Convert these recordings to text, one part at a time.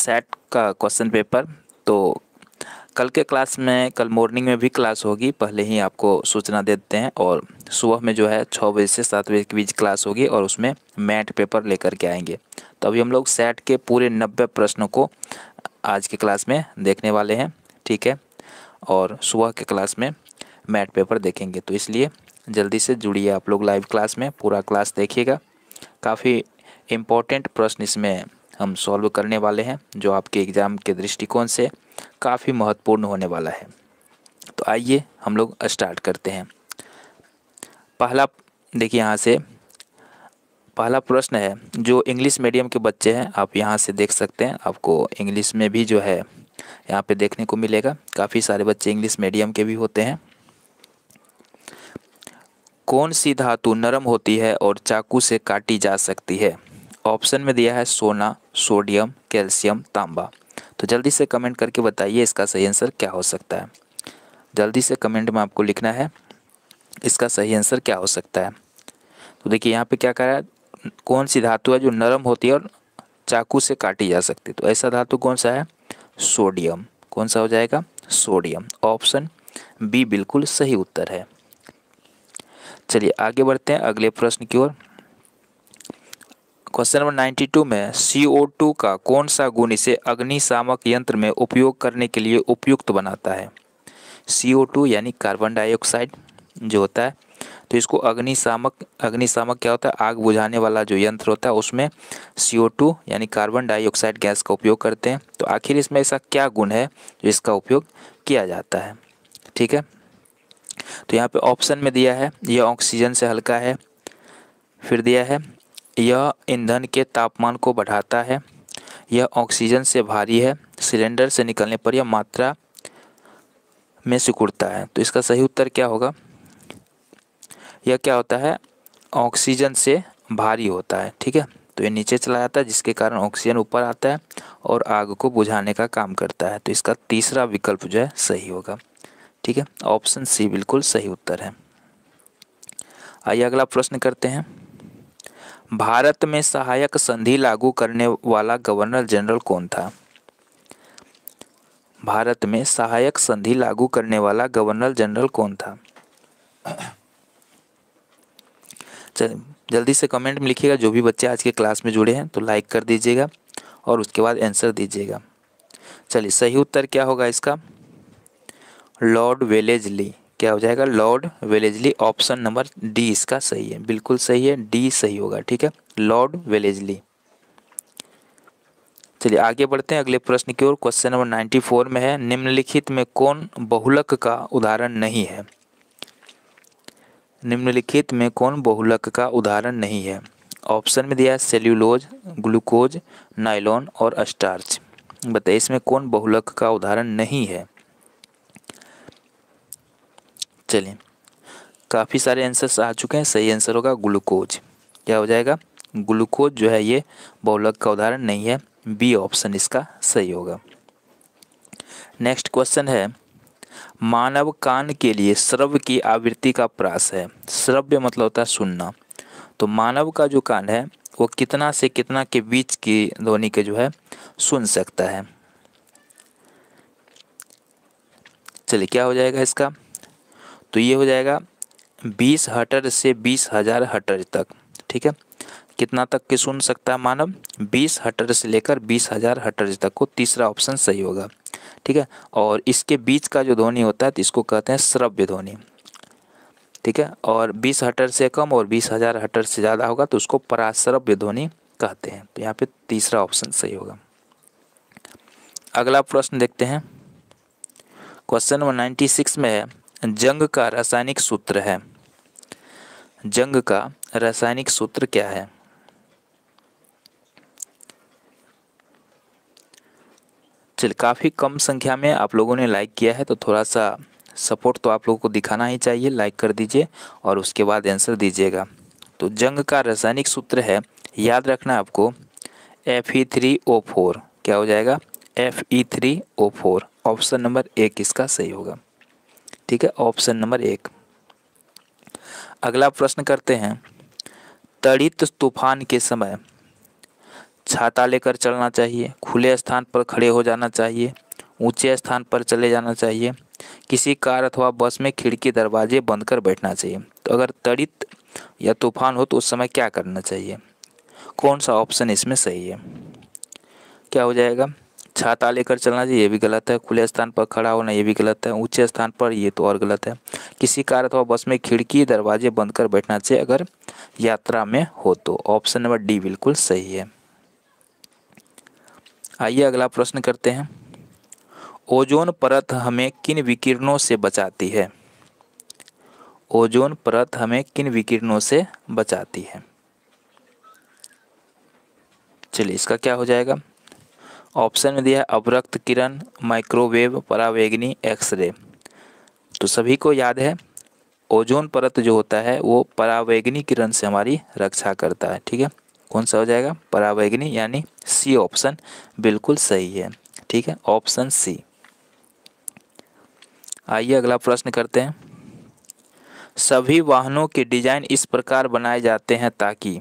Set का question paper. तो कल के क्लास में, कल मॉर्निंग में भी क्लास होगी, पहले ही आपको सूचना दे देते हैं। और सुबह में जो है 6 बजे से 7 बजे के बीच क्लास होगी और उसमें मैथ पेपर लेकर के आएंगे। तो अभी हम लोग सेट के पूरे 90 प्रश्नों को आज की क्लास में देखने वाले हैं, ठीक है। और सुबह के क्लास में मैथ पेपर देखेंगे, तो इसलिए जल्दी से जुड़िए आप लोग लाइव क्लास में, पूरा क्लास देखिएगा। काफ़ी इम्पोर्टेंट प्रश्न इसमें हम सॉल्व करने वाले हैं, जो आपके एग्ज़ाम के दृष्टिकोण से काफ़ी महत्वपूर्ण होने वाला है। तो आइए हम लोग स्टार्ट करते हैं। पहला देखिए, यहाँ से पहला प्रश्न है, जो इंग्लिश मीडियम के बच्चे हैं, आप यहाँ से देख सकते हैं। आपको इंग्लिश में भी जो है यहाँ पे देखने को मिलेगा, काफ़ी सारे बच्चे इंग्लिश मीडियम के भी होते हैं। कौन सी धातु नरम होती है और चाकू से काटी जा सकती है? ऑप्शन में दिया है सोना, सोडियम, कैल्शियम, तांबा। तो जल्दी से कमेंट करके बताइए इसका सही आंसर क्या हो सकता है। जल्दी से कमेंट में आपको लिखना है इसका सही आंसर क्या हो सकता है। तो देखिए यहाँ पे क्या कह रहा है, कौन सी धातु है जो नरम होती है और चाकू से काटी जा सकती है? तो ऐसा धातु कौन सा है? सोडियम। कौन सा हो जाएगा? सोडियम। ऑप्शन बी बिल्कुल सही उत्तर है। चलिए आगे बढ़ते हैं अगले प्रश्न की ओर। क्वेश्चन नंबर 92 में CO2 का कौन सा गुण इसे अग्निशामक यंत्र में उपयोग करने के लिए उपयुक्त बनाता है? CO2 यानी कार्बन डाइऑक्साइड जो होता है, तो इसको अग्निशामक क्या होता है? आग बुझाने वाला जो यंत्र होता है उसमें CO2 यानी कार्बन डाइऑक्साइड गैस का उपयोग करते हैं। तो आखिर इसमें ऐसा क्या गुण है जो इसका उपयोग किया जाता है? ठीक है, तो यहाँ पे ऑप्शन में दिया है यह ऑक्सीजन से हल्का है, फिर दिया है यह ईंधन के तापमान को बढ़ाता है, यह ऑक्सीजन से भारी है, सिलेंडर से निकलने पर यह मात्रा में सिकुड़ता है। तो इसका सही उत्तर क्या होगा? यह क्या होता है? ऑक्सीजन से भारी होता है, ठीक है। तो ये नीचे चला जाता है जिसके कारण ऑक्सीजन ऊपर आता है और आग को बुझाने का काम करता है। तो इसका तीसरा विकल्प जो है सही होगा, ठीक है। ऑप्शन सी बिल्कुल सही उत्तर है। आइए अगला प्रश्न करते हैं। भारत में सहायक संधि लागू करने वाला गवर्नर जनरल कौन था? भारत में सहायक संधि लागू करने वाला गवर्नर जनरल कौन था? चलिए जल्दी से कमेंट में लिखिएगा। जो भी बच्चे आज के क्लास में जुड़े हैं तो लाइक कर दीजिएगा और उसके बाद आंसर दीजिएगा। चलिए सही उत्तर क्या होगा इसका? Lord Wellesley. क्या हो जाएगा? Lord Wellesley. Option number D इसका सही है, बिल्कुल सही है, डी सही होगा, ठीक है, लॉर्ड वेलेस्ली। चलिए आगे बढ़ते हैं अगले प्रश्न की ओर। क्वेश्चन नंबर 94 में है, निम्नलिखित में कौन बहुलक का उदाहरण नहीं है? निम्नलिखित में कौन बहुलक का उदाहरण नहीं है? ऑप्शन में दिया है सेल्यूलोज, ग्लूकोज, नायलॉन और स्टार्च। बताइए इसमें कौन बहुलक का उदाहरण नहीं है? चलिए काफ़ी सारे आंसर्स आ चुके हैं। सही आंसर होगा ग्लूकोज। क्या हो जाएगा? ग्लूकोज जो है ये बहुलक का उदाहरण नहीं है, बी ऑप्शन इसका सही होगा। नेक्स्ट क्वेश्चन है, मानव कान के लिए श्रव्य की आवृत्ति का प्रास है। श्रव्य मतलब होता है सुनना। तो मानव का जो कान है वो कितना से कितना के बीच की ध्वनि के जो है सुन सकता है? चलिए क्या हो जाएगा इसका? तो ये हो जाएगा 20 हर्ट्ज से 20,000 हर्ट्ज तक, ठीक है। कितना तक के सुन सकता है मानव? 20 हर्ट्ज से लेकर 20,000 हर्ट्ज तक को, तीसरा ऑप्शन सही होगा, ठीक है। और इसके बीच का जो ध्वनि होता है तो इसको कहते हैं श्रव्य ध्वनि, ठीक है। और 20 हर्ट्ज से कम और 20,000 हर्ट्ज से ज़्यादा होगा तो उसको पराश्रव्य ध्वनि कहते हैं। तो यहाँ पे तीसरा ऑप्शन सही होगा। अगला प्रश्न देखते हैं। क्वेश्चन नंबर 96 में है, जंग का रासायनिक सूत्र है। जंग का रासायनिक सूत्र क्या है? चलिए काफ़ी कम संख्या में आप लोगों ने लाइक किया है तो थोड़ा सा सपोर्ट तो आप लोगों को दिखाना ही चाहिए। लाइक कर दीजिए और उसके बाद आंसर दीजिएगा। तो जंग का रासायनिक सूत्र है, याद रखना आपको, Fe3O4। क्या हो जाएगा? Fe3O4। ऑप्शन नंबर 1 इसका सही होगा, ठीक है, ऑप्शन नंबर 1। अगला प्रश्न करते हैं, तड़ित तूफान के समय छाता लेकर चलना चाहिए, खुले स्थान पर खड़े हो जाना चाहिए, ऊंचे स्थान पर चले जाना चाहिए, किसी कार अथवा बस में खिड़की दरवाजे बंद कर बैठना चाहिए। तो अगर त्वरित या तूफान हो तो उस समय क्या करना चाहिए? कौन सा ऑप्शन इसमें सही है? क्या हो जाएगा? छाता लेकर चलना चाहिए, ये भी गलत है। खुले स्थान पर खड़ा होना, ये भी गलत है। ऊंचे स्थान पर, ये तो और गलत है। किसी कार अथवा बस में खिड़की दरवाजे बंद कर बैठना चाहिए अगर यात्रा में हो तो। ऑप्शन नंबर डी बिल्कुल सही है। आइए अगला प्रश्न करते हैं। ओजोन परत हमें किन विकिरणों से बचाती है? ओजोन परत हमें किन विकिरणों से बचाती है? चलिए इसका क्या हो जाएगा? ऑप्शन में दिया है अवरक्त किरण, माइक्रोवेव, परावैंगनी, एक्सरे। तो सभी को याद है ओजोन परत जो होता है वो परावैंगनी किरण से हमारी रक्षा करता है। ठीक है, कौन सा हो जाएगा? परावैंगनी, यानी सी ऑप्शन बिल्कुल सही है। ठीक है, ऑप्शन सी। आइए अगला प्रश्न करते हैं। सभी वाहनों के डिजाइन इस प्रकार बनाए जाते हैं ताकि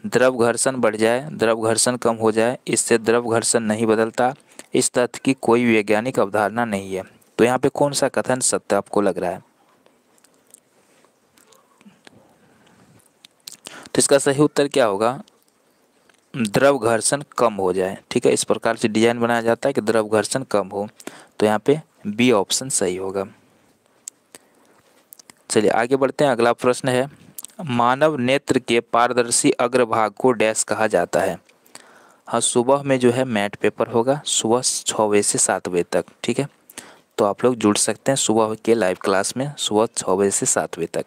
द्रव घर्षण बढ़ जाए, द्रव घर्षण कम हो जाए, इससे द्रव घर्षण नहीं बदलता। इस तथ्य की कोई वैज्ञानिक अवधारणा नहीं है। तो यहाँ पे कौन सा कथन सत्य आपको लग रहा है? तो इसका सही उत्तर क्या होगा? द्रव घर्षण कम हो जाए। ठीक है, इस प्रकार से डिजाइन बनाया जाता है कि द्रव घर्षण कम हो। तो यहाँ पे बी ऑप्शन सही होगा। चलिए आगे बढ़ते हैं। अगला प्रश्न है, मानव नेत्र के पारदर्शी अग्रभाग को डैश कहा जाता है? हाँ, सुबह में जो है मैट पेपर होगा, सुबह 6 बजे से 7 बजे तक। ठीक है, तो आप लोग जुड़ सकते हैं सुबह के लाइव क्लास में, सुबह 6 बजे से 7 बजे तक।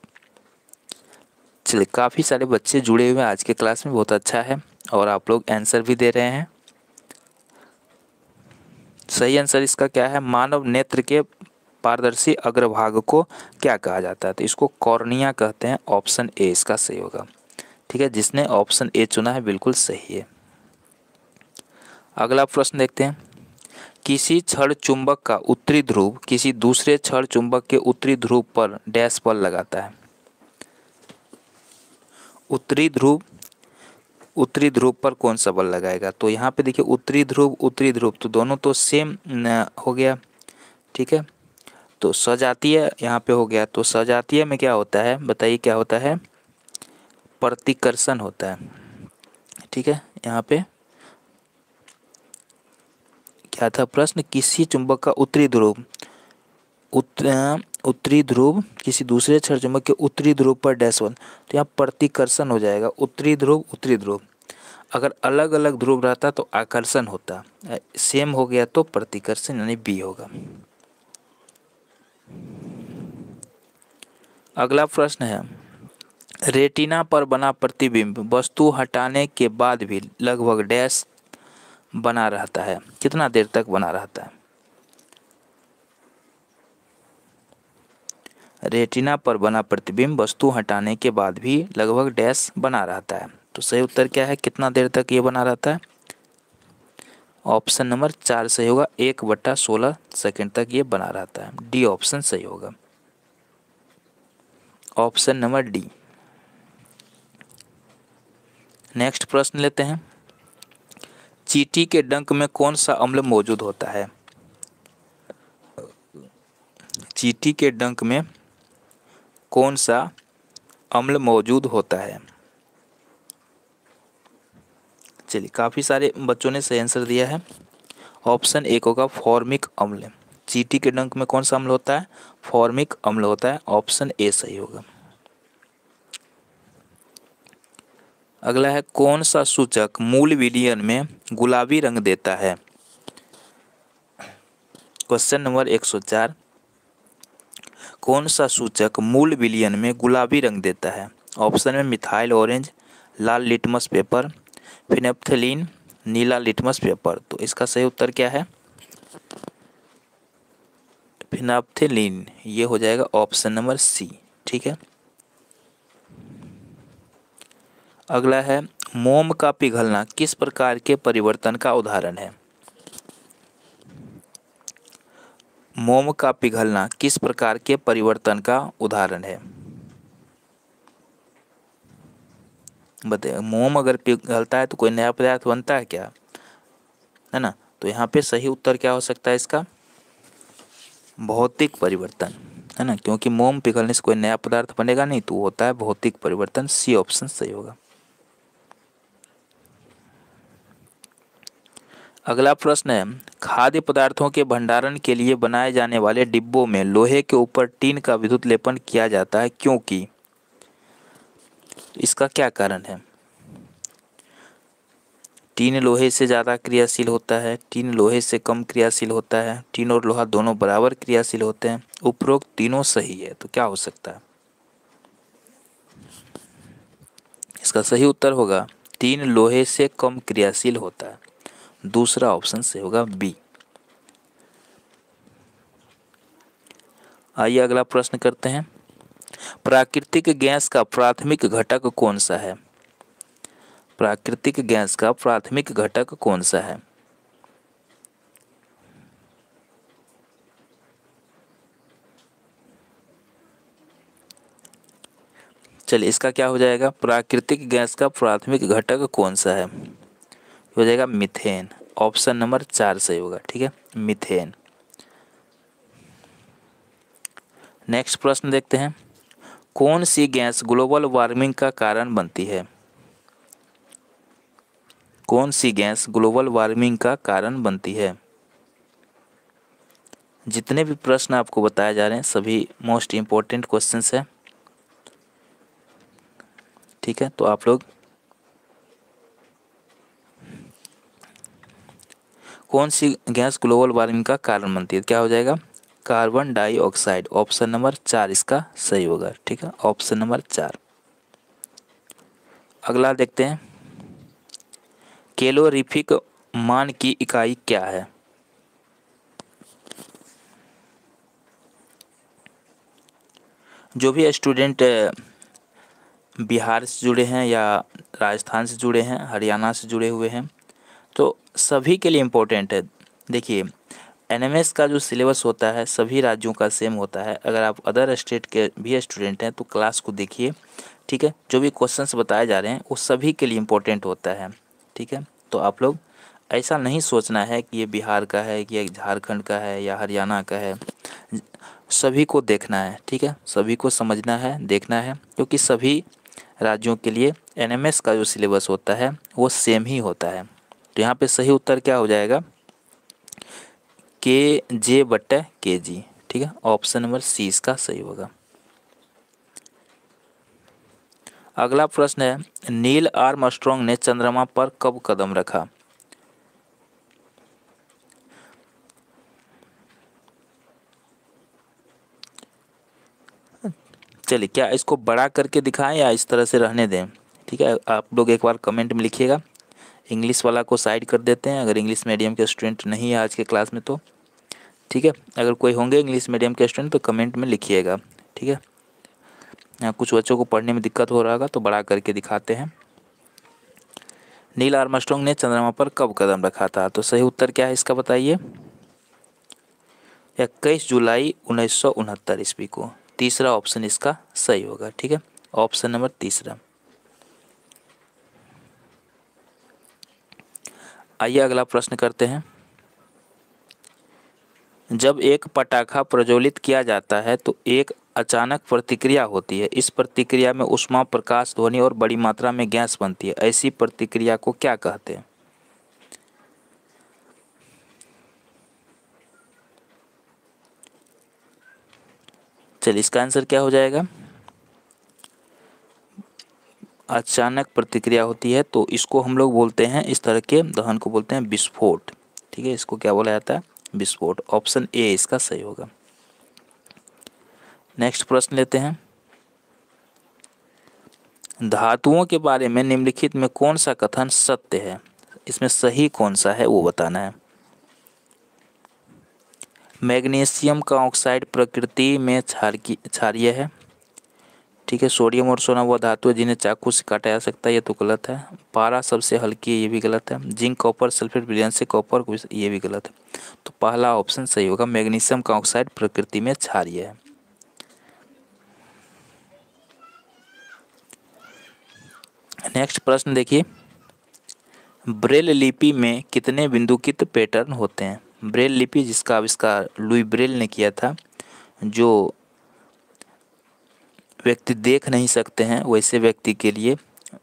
चलिए, काफ़ी सारे बच्चे जुड़े हुए हैं आज के क्लास में, बहुत अच्छा है। और आप लोग आंसर भी दे रहे हैं। सही आंसर इसका क्या है? मानव नेत्र के पारदर्शी अग्रभाग को क्या कहा जाता है? तो इसको कॉर्निया कहते हैं। ऑप्शन ए इसका सही होगा। ठीक है, जिसने ऑप्शन ए चुना है बिल्कुल सही है। अगला प्रश्न देखते हैं। किसी क्षण चुंबक का उत्तरी ध्रुव किसी दूसरे क्षण चुंबक के उत्तरी ध्रुव पर डैश बल लगाता है? उत्तरी ध्रुव पर कौन सा बल लगाएगा? तो यहाँ पे देखिए उत्तरी ध्रुव तो दोनों तो सेम हो गया। ठीक है, तो सजातीय यहाँ पे हो गया। तो सजातीय में क्या होता है बताइए? क्या होता है? प्रतिकर्षण होता है। ठीक है, यहाँ पे क्या था प्रश्न? किसी चुंबक का उत्तरी ध्रुव किसी दूसरे क्षण चुंबक के उत्तरी ध्रुव पर डैश बल। तो यहाँ प्रतिकर्षण हो जाएगा। उत्तरी ध्रुव। अगर अलग अलग ध्रुव रहता तो आकर्षण होता, सेम हो गया तो प्रतिकर्षण, यानी बी होगा। अगला प्रश्न है, रेटिना पर बना प्रतिबिंब वस्तु हटाने के बाद भी लगभग डैश बना रहता है? कितना देर तक बना रहता है? रेटिना पर बना प्रतिबिंब वस्तु हटाने के बाद भी लगभग डैश बना रहता है। तो सही उत्तर क्या है? कितना देर तक ये बना रहता है? ऑप्शन नंबर 4 सही होगा। 1/16 सेकंड तक ये बना रहता है। डी ऑप्शन सही होगा। Option number D. नेक्स्ट प्रश्न लेते हैं। चींटी के डंक में कौन सा अम्ल मौजूद होता है? चींटी के डंक में कौन सा अम्ल मौजूद होता है? चलिए, काफ़ी सारे बच्चों ने सही आंसर दिया है। ऑप्शन एक होगा फॉर्मिक अम्ल। चींटी के डंक में कौन सा अम्ल होता है? फॉर्मिक अम्ल होता है। ऑप्शन ए सही होगा। अगला है, कौन सा सूचक मूल विलयन में गुलाबी रंग देता है? Question number 104। कौन सा सूचक मूल विलयन में गुलाबी रंग देता है? ऑप्शन में मिथाइल ऑरेंज, लाल लिटमस पेपर, फिनेप्थलीन, नीला लिटमस पेपर। तो इसका सही उत्तर क्या है? फिनेप्थलीन, ये हो जाएगा ऑप्शन नंबर सी। ठीक है, अगला है, मोम का पिघलना किस प्रकार के परिवर्तन का उदाहरण है? मोम का पिघलना किस प्रकार के परिवर्तन का उदाहरण है? बताइए, मोम अगर पिघलता है तो कोई नया पदार्थ बनता है क्या, है ना। तो यहाँ पे सही उत्तर क्या हो सकता है इसका, भौतिक परिवर्तन, है ना, क्योंकि मोम पिघलने से कोई नया पदार्थ बनेगा नहीं, तो वो होता है भौतिक परिवर्तन। सी ऑप्शन सही होगा। अगला प्रश्न है, खाद्य पदार्थों के भंडारण के लिए बनाए जाने वाले डिब्बों में लोहे के ऊपर टीन का विद्युत लेपन किया जाता है, क्योंकि इसका क्या कारण है। टीन लोहे से ज़्यादा क्रियाशील होता है, टीन लोहे से कम क्रियाशील होता है, टीन और लोहा दोनों बराबर क्रियाशील होते हैं, उपरोक्त तीनों सही है, तो क्या हो सकता है। इसका सही उत्तर होगा टीन लोहे से कम क्रियाशील होता है, दूसरा ऑप्शन से होगा बी। आइए अगला प्रश्न करते हैं, प्राकृतिक गैस का प्राथमिक घटक कौन सा है। प्राकृतिक गैस का प्राथमिक घटक कौन सा है। चलिए, इसका क्या हो जाएगा, प्राकृतिक गैस का प्राथमिक घटक कौन सा है, हो जाएगा मीथेन। ऑप्शन नंबर 4 सही होगा, ठीक है, मीथेन। नेक्स्ट प्रश्न देखते हैं, कौन सी गैस ग्लोबल वार्मिंग का कारण बनती है। कौन सी गैस ग्लोबल वार्मिंग का कारण बनती है। जितने भी प्रश्न आपको बताए जा रहे हैं सभी मोस्ट इम्पोर्टेंट क्वेश्चंस है, ठीक है। तो आप लोग कौन सी गैस ग्लोबल वार्मिंग का कारण बनती है, क्या हो जाएगा, कार्बन डाइऑक्साइड। ऑप्शन नंबर 4 इसका सही होगा, ठीक है, ऑप्शन नंबर 4। अगला देखते हैं, कैलोरीफिक मान की इकाई क्या है। जो भी स्टूडेंट बिहार से जुड़े हैं या राजस्थान से जुड़े हैं, हरियाणा से जुड़े हुए हैं, तो सभी के लिए इम्पोर्टेंट है। देखिए, एनएमएस का जो सिलेबस होता है सभी राज्यों का सेम होता है। अगर आप अदर स्टेट के भी स्टूडेंट हैं तो क्लास को देखिए, ठीक है। जो भी क्वेश्चंस बताए जा रहे हैं वो सभी के लिए इम्पोर्टेंट होता है, ठीक है। तो आप लोग ऐसा नहीं सोचना है कि ये बिहार का है, कि ये झारखंड का है या हरियाणा का है, सभी को देखना है, ठीक है, सभी को समझना है, देखना है, क्योंकि सभी राज्यों के लिए एनएमएस का जो सिलेबस होता है वो सेम ही होता है। तो यहाँ पे सही उत्तर क्या हो जाएगा, KJ/kg, ठीक है, ऑप्शन नंबर सी इसका सही होगा। अगला प्रश्न है, नील आर्मस्ट्रॉन्ग ने चंद्रमा पर कब कदम रखा। चलिए, क्या इसको बड़ा करके दिखाएं या इस तरह से रहने दें, ठीक है। आप लोग एक बार कमेंट में लिखिएगा। इंग्लिश वाला को साइड कर देते हैं, अगर इंग्लिश मीडियम के स्टूडेंट नहीं है आज के क्लास में तो, ठीक है। अगर कोई होंगे इंग्लिश मीडियम के स्टूडेंट तो कमेंट में लिखिएगा, ठीक है। यहाँ कुछ बच्चों को पढ़ने में दिक्कत हो रहा होगा तो बड़ा करके दिखाते हैं। नील आर्मस्ट्रॉन्ग ने चंद्रमा पर कब कदम रखा था, तो सही उत्तर क्या है इसका बताइए, 21 जुलाई 1969 ईस्वी को। तीसरा ऑप्शन इसका सही होगा, ठीक है, ऑप्शन नंबर तीसरा। आइए अगला प्रश्न करते हैं, जब एक पटाखा प्रज्वलित किया जाता है तो एक अचानक प्रतिक्रिया होती है। इस प्रतिक्रिया में ऊष्मा, प्रकाश, ध्वनि और बड़ी मात्रा में गैस बनती है। ऐसी प्रतिक्रिया को क्या कहते हैं। चलिए, इसका आंसर क्या हो जाएगा, अचानक प्रतिक्रिया होती है तो इसको हम लोग बोलते हैं, इस तरह के दहन को बोलते हैं विस्फोट, ठीक है। इसको क्या बोला जाता है, विस्फोट। ऑप्शन ए इसका सही होगा। नेक्स्ट प्रश्न लेते हैं, धातुओं के बारे में निम्नलिखित में कौन सा कथन सत्य है। इसमें सही कौन सा है वो बताना है। मैग्नीशियम का ऑक्साइड प्रकृति में क्षारीय है, ठीक है। सोडियम और सोना वह धातु है जिन्हें चाकू से काटा जा सकता है, ये तो गलत है। पारा सबसे हल्की है, ये भी गलत है। जिंक, कॉपर, सल्फेट, ब्रिलियन से कॉपर, ये भी गलत है। तो पहला ऑप्शन सही होगा, मैग्नीशियम का ऑक्साइड प्रकृति में क्षारीय है। नेक्स्ट प्रश्न देखिए, ब्रेल लिपि में कितने बिंदुकित पैटर्न होते हैं? ब्रेल लिपि जिसका आविष्कार लुई ब्रेल ने किया था, जो व्यक्ति देख नहीं सकते हैं वैसे व्यक्ति के लिए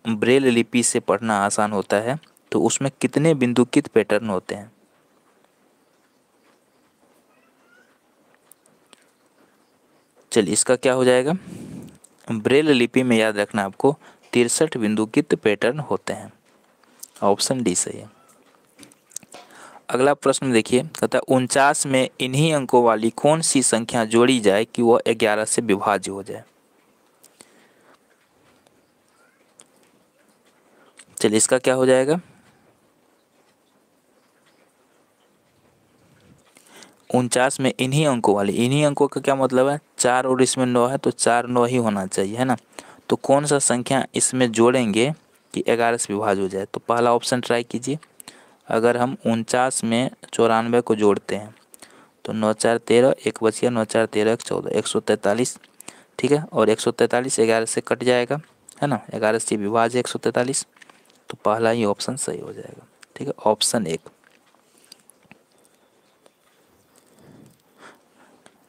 ब्रेल लिपि से पढ़ना आसान होता है, तो उसमें कितने बिंदुकित पैटर्न होते हैं? चलिए इसका क्या हो जाएगा, ब्रेल लिपि में याद रखना आपको 63 बिंदुकित पैटर्न होते हैं। ऑप्शन डी सही है। अगला प्रश्न देखिए, कहता है 49 में इन्हीं अंकों वाली कौन सी संख्या जोड़ी जाए कि वह 11 से विभाज्य हो जाए? चलिए इसका क्या हो जाएगा, 49 में इन्हीं अंकों वाली, इन्हीं अंकों का क्या मतलब है, 4 और इसमें 9 है तो 4 9 ही होना चाहिए, है ना। तो कौन सा संख्या इसमें जोड़ेंगे कि 11 से विभाज्य हो जाए? तो पहला ऑप्शन ट्राई कीजिए। अगर हम 49 में 94 को जोड़ते हैं तो 9 4 13, एक बच गया, 9 4 13 14, 143, ठीक है। और 143 11 से कट जाएगा, है ना, 11 से विभाज्य 143, तो पहला ही ऑप्शन सही हो जाएगा, ठीक है, ऑप्शन 1।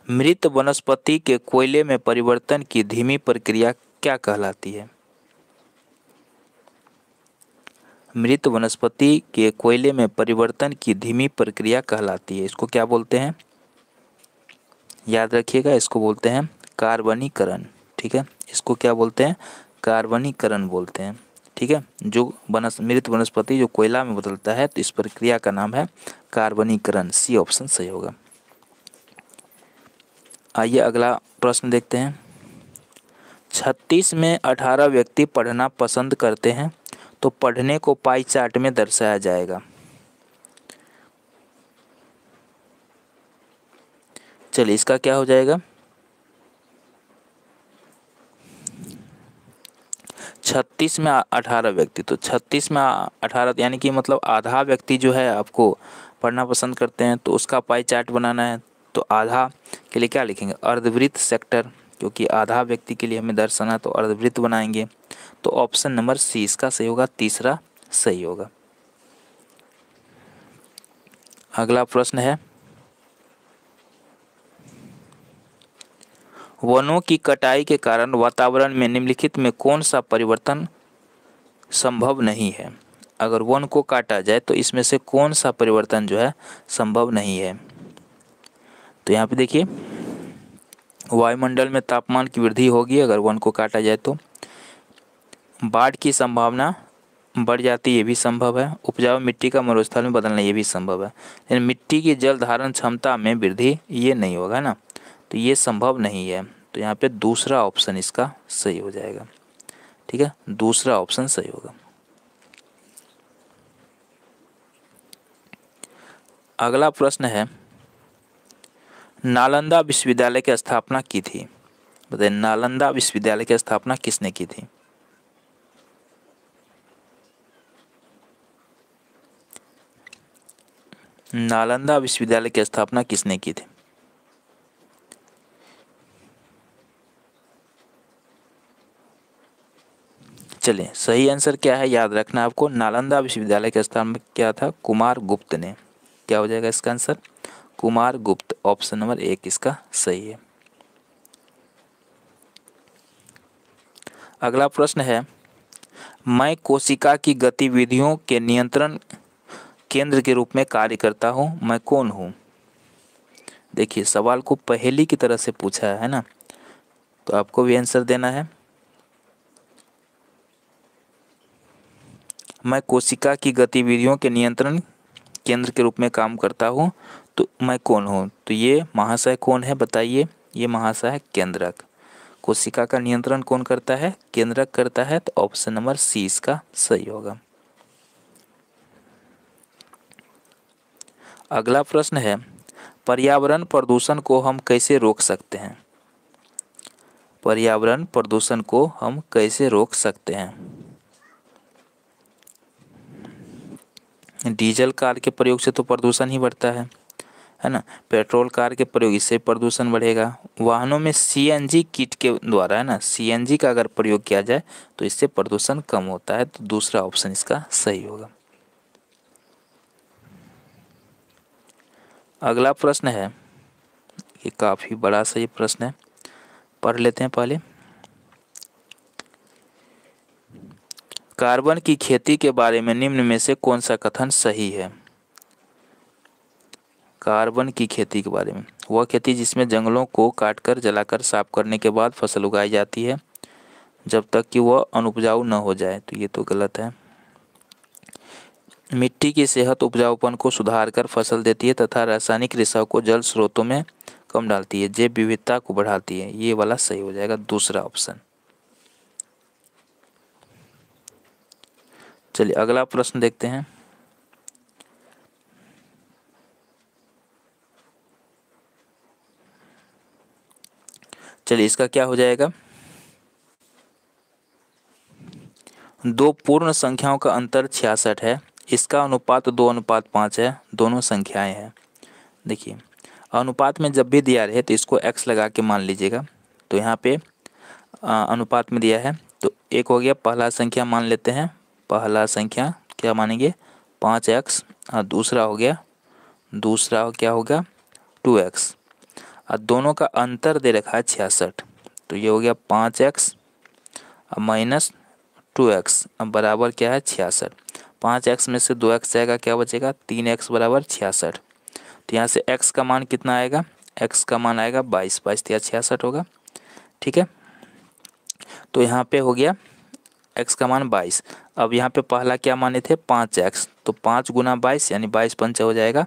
मृत वनस्पति के कोयले में परिवर्तन की धीमी प्रक्रिया क्या कहलाती है? मृत वनस्पति के कोयले में परिवर्तन की धीमी प्रक्रिया कहलाती है, इसको क्या बोलते हैं? याद रखिएगा, इसको बोलते हैं कार्बनीकरण, ठीक है, इसको क्या बोलते हैं? कार्बनीकरण बोलते हैं, ठीक है। जो मृत वनस्पति जो कोयला में बदलता है तो इस प्रक्रिया का नाम है कार्बनीकरण। सी ऑप्शन सही होगा। आइए अगला प्रश्न देखते हैं। 36 में 18 व्यक्ति पढ़ना पसंद करते हैं तो पढ़ने को पाई चार्ट में दर्शाया जाएगा। चलिए इसका क्या हो जाएगा, 36 में 18 व्यक्ति, तो 36 में 18 यानी कि मतलब आधा व्यक्ति जो है आपको पढ़ना पसंद करते हैं, तो उसका पाई चार्ट बनाना है। तो आधा के लिए क्या लिखेंगे, अर्धवृत्त सेक्टर, क्योंकि आधा व्यक्ति के लिए हमें दर्शाना है तो अर्धवृत्त बनाएंगे। तो ऑप्शन नंबर सी इसका सही होगा, तीसरा सही होगा। अगला प्रश्न है, वनों की कटाई के कारण वातावरण में निम्नलिखित में कौन सा परिवर्तन संभव नहीं है? अगर वन को काटा जाए तो इसमें से कौन सा परिवर्तन जो है संभव नहीं है? तो यहाँ पे देखिए, वायुमंडल में तापमान की वृद्धि होगी अगर वन को काटा जाए तो, बाढ़ की संभावना बढ़ जाती है, ये भी संभव है, उपजाऊ मिट्टी का मरुस्थल में बदलना ये भी संभव है, लेकिन मिट्टी की जल धारण क्षमता में वृद्धि ये नहीं होगा ना, तो ये संभव नहीं है। तो यहाँ पे दूसरा ऑप्शन इसका सही हो जाएगा, ठीक है, दूसरा ऑप्शन सही होगा। अगला प्रश्न है, नालंदा विश्वविद्यालय की स्थापना की थी? बताइए, नालंदा विश्वविद्यालय की स्थापना किसने की थी? नालंदा विश्वविद्यालय की स्थापना किसने की थी? चलिए सही आंसर क्या है याद रखना आपको, नालंदा विश्वविद्यालय की स्थापना क्या था, कुमार गुप्त ने। क्या हो जाएगा इसका आंसर, कुमार गुप्त, ऑप्शन नंबर 1 इसका सही है। अगला प्रश्न है, मैं कोशिका की गतिविधियों के नियंत्रण केंद्र के रूप में कार्य करता हूँ, मैं कौन हूँ? देखिए सवाल को पहेली की तरह से पूछा है ना, तो आपको भी आंसर देना है। मैं कोशिका की गतिविधियों के नियंत्रण केंद्र के रूप में काम करता हूँ, तो मैं कौन हूँ? तो ये महाशय कौन है बताइए, ये महाशय है केंद्रक। कोशिका का नियंत्रण कौन करता है, केंद्रक करता है, तो ऑप्शन नंबर सी इसका सही होगा। अगला प्रश्न है, पर्यावरण प्रदूषण को हम कैसे रोक सकते हैं? पर्यावरण प्रदूषण को हम कैसे रोक सकते हैं? डीजल कार के प्रयोग से तो प्रदूषण ही बढ़ता है, है ना। पेट्रोल कार के प्रयोग, इससे प्रदूषण बढ़ेगा। वाहनों में सीएनजी किट के द्वारा, है ना, सीएनजी का अगर प्रयोग किया जाए तो इससे प्रदूषण कम होता है। तो दूसरा ऑप्शन इसका सही होगा। अगला प्रश्न है, ये काफ़ी बड़ा सा ये प्रश्न है, पढ़ लेते हैं पहले। कार्बन की खेती के बारे में निम्न में से कौन सा कथन सही है? कार्बन की खेती के बारे में, वह खेती जिसमें जंगलों को काटकर जलाकर साफ करने के बाद फसल उगाई जाती है जब तक कि वह अनुपजाऊ न हो जाए। तो ये तो गलत है। मिट्टी की सेहत उपजाऊपन को सुधार कर फसल देती है तथा रासायनिक रिसाव को जल स्रोतों में कम डालती है, जैव विविधता को बढ़ाती है। ये वाला सही हो जाएगा, दूसरा ऑप्शन। चलिए अगला प्रश्न देखते हैं। चलिए इसका क्या हो जाएगा? दो पूर्ण संख्याओं का अंतर 66 है, इसका अनुपात 2:5 है, दोनों संख्याएं हैं। देखिए अनुपात में जब भी दिया रहे तो इसको x लगा के मान लीजिएगा। तो यहाँ पे अनुपात में दिया है तो एक हो गया, पहला संख्या मान लेते हैं। पहला संख्या क्या मानेंगे? 5x। और दूसरा हो गया, दूसरा क्या होगा? 2x। और दोनों का अंतर दे रखा है 66। तो ये हो गया 5x माइनस 2x, अब बराबर क्या है? 66। 5x में से 2x जाएगा, क्या बचेगा? 3x बराबर 66। तो यहाँ से x का मान कितना आएगा? x का मान आएगा 22, 22 या 66 होगा। ठीक है, तो यहाँ पे हो गया x का मान 22। अब यहाँ पे पहला क्या माने थे? 5x, तो 5 गुना 22 यानी 22 पंचा हो जाएगा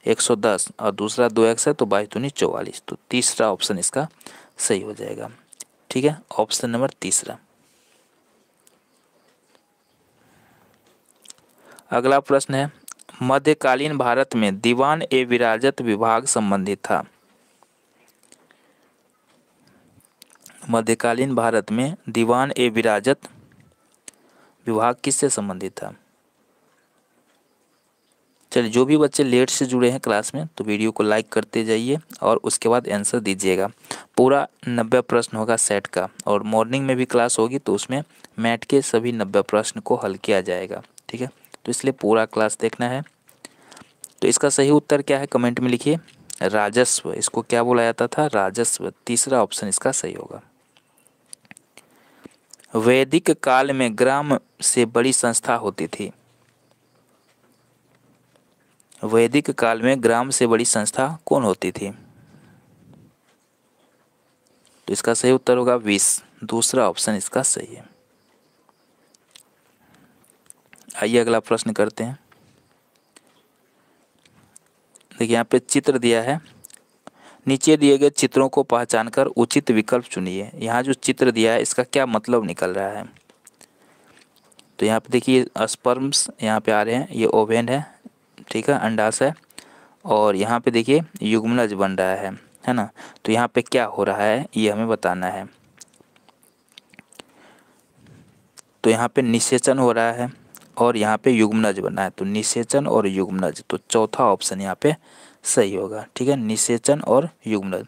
110, और दूसरा 2x है तो 22 दूनी 44। तो तीसरा ऑप्शन इसका सही हो जाएगा। ठीक है, ऑप्शन नंबर तीसरा। अगला प्रश्न है, मध्यकालीन भारत में दीवान ए विराजत विभाग संबंधित था। मध्यकालीन भारत में दीवान ए विराजत विभाग किससे संबंधित था? चलिए जो भी बच्चे लेट से जुड़े हैं क्लास में तो वीडियो को लाइक करते जाइए और उसके बाद आंसर दीजिएगा। पूरा 90 प्रश्न होगा सेट का, और मॉर्निंग में भी क्लास होगी तो उसमें मैथ के सभी 90 प्रश्न को हल किया जाएगा। ठीक है, तो इसलिए पूरा क्लास देखना है। तो इसका सही उत्तर क्या है कमेंट में लिखिए। राजस्व, इसको क्या बोला जाता था? राजस्व। तीसरा ऑप्शन इसका सही होगा। वैदिक काल में ग्राम से बड़ी संस्था होती थी। वैदिक काल में ग्राम से बड़ी संस्था कौन होती थी? तो इसका सही उत्तर होगा 20। दूसरा ऑप्शन इसका सही है। आइए अगला प्रश्न करते हैं। देखिए यहाँ पे चित्र दिया है, नीचे दिए गए चित्रों को पहचानकर उचित विकल्प चुनिए। यहाँ जो चित्र दिया है इसका क्या मतलब निकल रहा है? तो यहाँ पे देखिए स्पर्म्स यहाँ पे आ रहे हैं, ये ओवेन है, ठीक है, अंडाशय है, और यहाँ पे देखिए युग्मनज बन रहा है ना। तो यहाँ पे क्या हो रहा है ये हमें बताना है। तो यहाँ पे निषेचन हो रहा है और यहाँ पे युग्मनज बना है, तो निषेचन और युग्मनज, तो चौथा ऑप्शन यहाँ पे सही होगा। ठीक है, निषेचन और युग्मनज।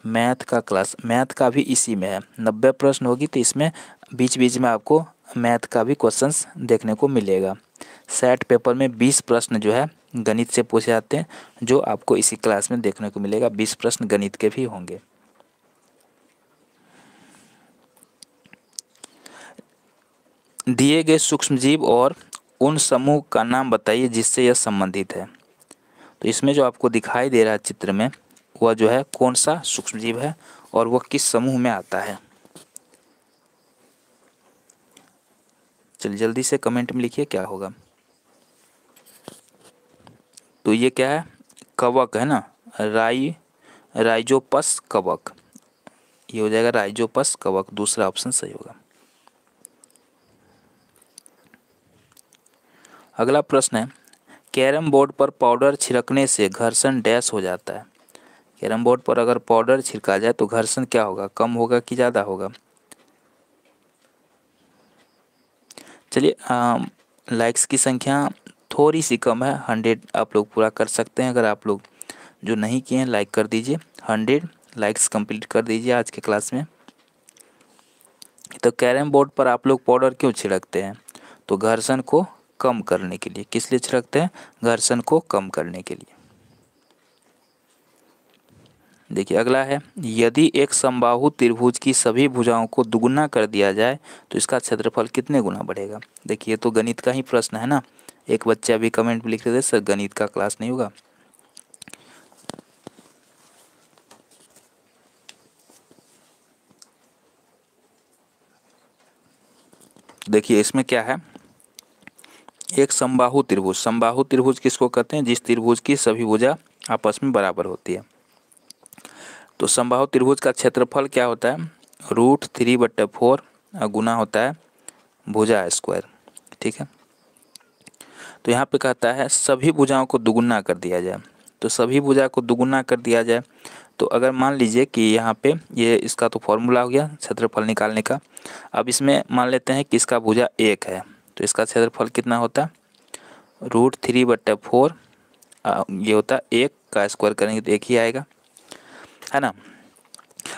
मैथ का क्लास, मैथ का भी इसी में है, 90 प्रश्न होगी तो इसमें बीच बीच में आपको मैथ का भी क्वेश्चंस देखने को मिलेगा। सेट पेपर में 20 प्रश्न जो है गणित से पूछे जाते हैं, जो आपको इसी क्लास में देखने को मिलेगा। 20 प्रश्न गणित के भी होंगे। दिए गए सूक्ष्मजीव और उन समूह का नाम बताइए जिससे यह संबंधित है। तो इसमें जो आपको दिखाई दे रहा है चित्र में, वह जो है कौन सा सूक्ष्मजीव है और वह किस समूह में आता है? चलिए जल्दी से कमेंट में लिखिए क्या होगा। तो ये क्या है? कवक है ना, राइजोपस कवक, ये हो जाएगा राइजोपस कवक। दूसरा ऑप्शन सही होगा। अगला प्रश्न है, कैरम बोर्ड पर पाउडर छिड़कने से घर्षण डैश हो जाता है। कैरम बोर्ड पर अगर पाउडर छिड़का जाए तो घर्षण क्या होगा? कम होगा कि ज़्यादा होगा? चलिए लाइक्स की संख्या थोड़ी सी कम है, 100 आप लोग पूरा कर सकते हैं अगर आप लोग जो नहीं किए हैं लाइक कर दीजिए, 100 लाइक्स कंप्लीट कर दीजिए आज के क्लास में। तो कैरम बोर्ड पर आप लोग पाउडर क्यों छिड़कते हैं? तो घर्षण को कम करने के लिए। किस लिए छिड़कते हैं? घर्षण को कम करने के लिए। देखिए अगला है, यदि एक समबाहु त्रिभुज की सभी भुजाओं को दुगुना कर दिया जाए तो इसका क्षेत्रफल कितने गुना बढ़ेगा? देखिए तो गणित का ही प्रश्न है ना। एक बच्चे अभी कमेंट में लिख रहे थे सर गणित का क्लास नहीं होगा। देखिए इसमें क्या है, एक समबाहु त्रिभुज। समबाहु त्रिभुज किसको कहते हैं? जिस त्रिभुज की सभी भुजा आपस में बराबर होती है। तो समबाहु त्रिभुज का क्षेत्रफल क्या होता है? √3/4 गुना होता है भुजा स्क्वायर। ठीक है, तो यहाँ पे कहता है सभी भुजाओं को दुगुना कर दिया जाए। तो सभी भुजा को दुगुना कर दिया जाए तो अगर मान लीजिए कि यहाँ पे ये इसका तो फॉर्मूला हो गया क्षेत्रफल निकालने का। अब इसमें मान लेते हैं कि इसका भुजा 1 है तो इसका क्षेत्रफल कितना होता है? √3/4 ये होता है 1 का स्क्वायर करेंगे तो 1 ही आएगा, है ना।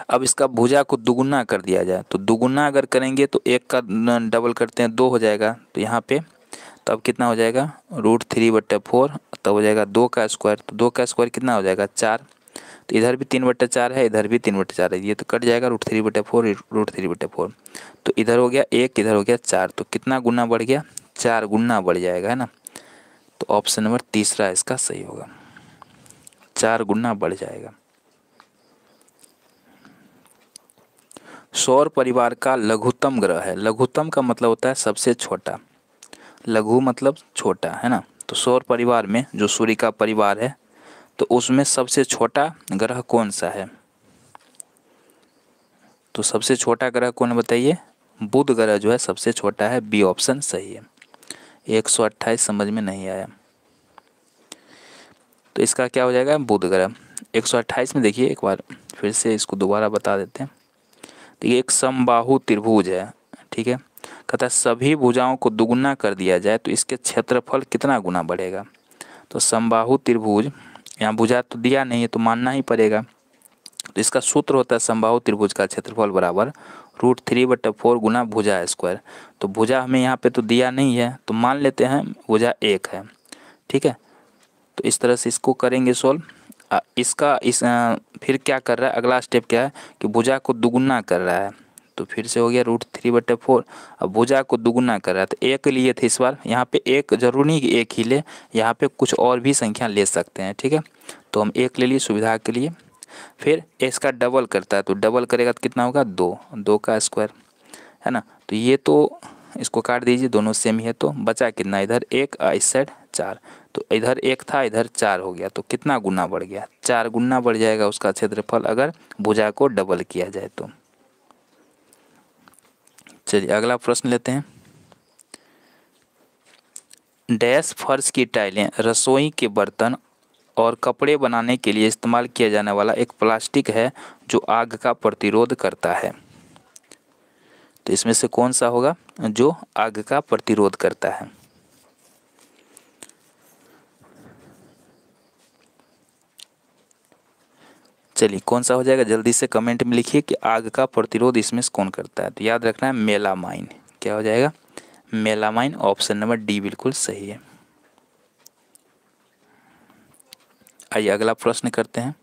अब इसका भुजा को दुगुना कर दिया जाए तो दुगुना अगर करेंगे तो 1 का डबल करते हैं 2 हो जाएगा। तो यहाँ पे तब कितना हो जाएगा? √3/4 तब हो जाएगा 2 का स्क्वायर। तो 2 का स्क्वायर कितना हो जाएगा? 4। तो इधर भी 3/4 है, इधर भी 3/4 है, ये तो कट जाएगा √3/4 √3/4। तो इधर हो गया 1, इधर हो गया 4, तो कितना गुना बढ़ गया? 4 गुना बढ़ जाएगा, है ना। तो ऑप्शन नंबर तीसरा इसका सही होगा, 4 गुना बढ़ जाएगा। सौर परिवार का लघुत्तम ग्रह है। लघुत्तम का मतलब होता है सबसे छोटा, लघु मतलब छोटा, है ना। तो सौर परिवार में जो सूर्य का परिवार है तो उसमें सबसे छोटा ग्रह कौन सा है? तो सबसे छोटा ग्रह कौन है बताइए? बुध ग्रह जो है सबसे छोटा है। बी ऑप्शन सही है। 128 समझ में नहीं आया तो इसका क्या हो जाएगा? बुध ग्रह। 128 में देखिए एक बार फिर से इसको दोबारा बता देते हैं। देखिए एक समबाहु त्रिभुज है, ठीक है। कहता है सभी भुजाओं को दुगुना कर दिया जाए तो इसके क्षेत्रफल कितना गुना बढ़ेगा? तो समबाहु त्रिभुज, यहाँ भुजा तो दिया नहीं है तो मानना ही पड़ेगा। तो इसका सूत्र होता है समबाहु त्रिभुज का क्षेत्रफल बराबर √3/4 गुना भुजा स्क्वायर। तो भुजा हमें यहाँ पे तो दिया नहीं है तो मान लेते हैं भुजा 1 है, ठीक है। तो इस तरह से इसको करेंगे सोल्व। फिर क्या कर रहा है, अगला स्टेप क्या है कि भुजा को दुगुना कर रहा है। तो फिर से हो गया √3/4। अब भुजा को दुगुना कर रहा है तो 1 लिए थे इस बार, यहाँ पे 1 जरूरी नहीं कि 1 ही ले, यहाँ पे कुछ और भी संख्या ले सकते हैं, ठीक है। तो हम 1 ले लिए सुविधा के लिए। फिर इसका डबल करता है तो डबल करेगा तो कितना होगा? 2 का स्क्वायर, है ना। तो ये तो इसको काट दीजिए, दोनों सेम ही है। तो बचा कितना? इधर 1 इस साइड 4। तो इधर 1 था, इधर 4 हो गया। तो कितना गुना बढ़ गया? 4 गुना बढ़ जाएगा उसका क्षेत्रफल अगर भुजा को डबल किया जाए तो। चलिए अगला प्रश्न लेते हैं। डैश फर्श की टाइलें, रसोई के बर्तन और कपड़े बनाने के लिए इस्तेमाल किया जाने वाला एक प्लास्टिक है जो आग का प्रतिरोध करता है। तो इसमें से कौन सा होगा जो आग का प्रतिरोध करता है? चलिए कौन सा हो जाएगा जल्दी से कमेंट में लिखिए कि आग का प्रतिरोध इसमें से कौन करता है। तो याद रखना है मेलामाइन। क्या हो जाएगा? मेलामाइन। ऑप्शन नंबर डी बिल्कुल सही है। आइए अगला प्रश्न करते हैं।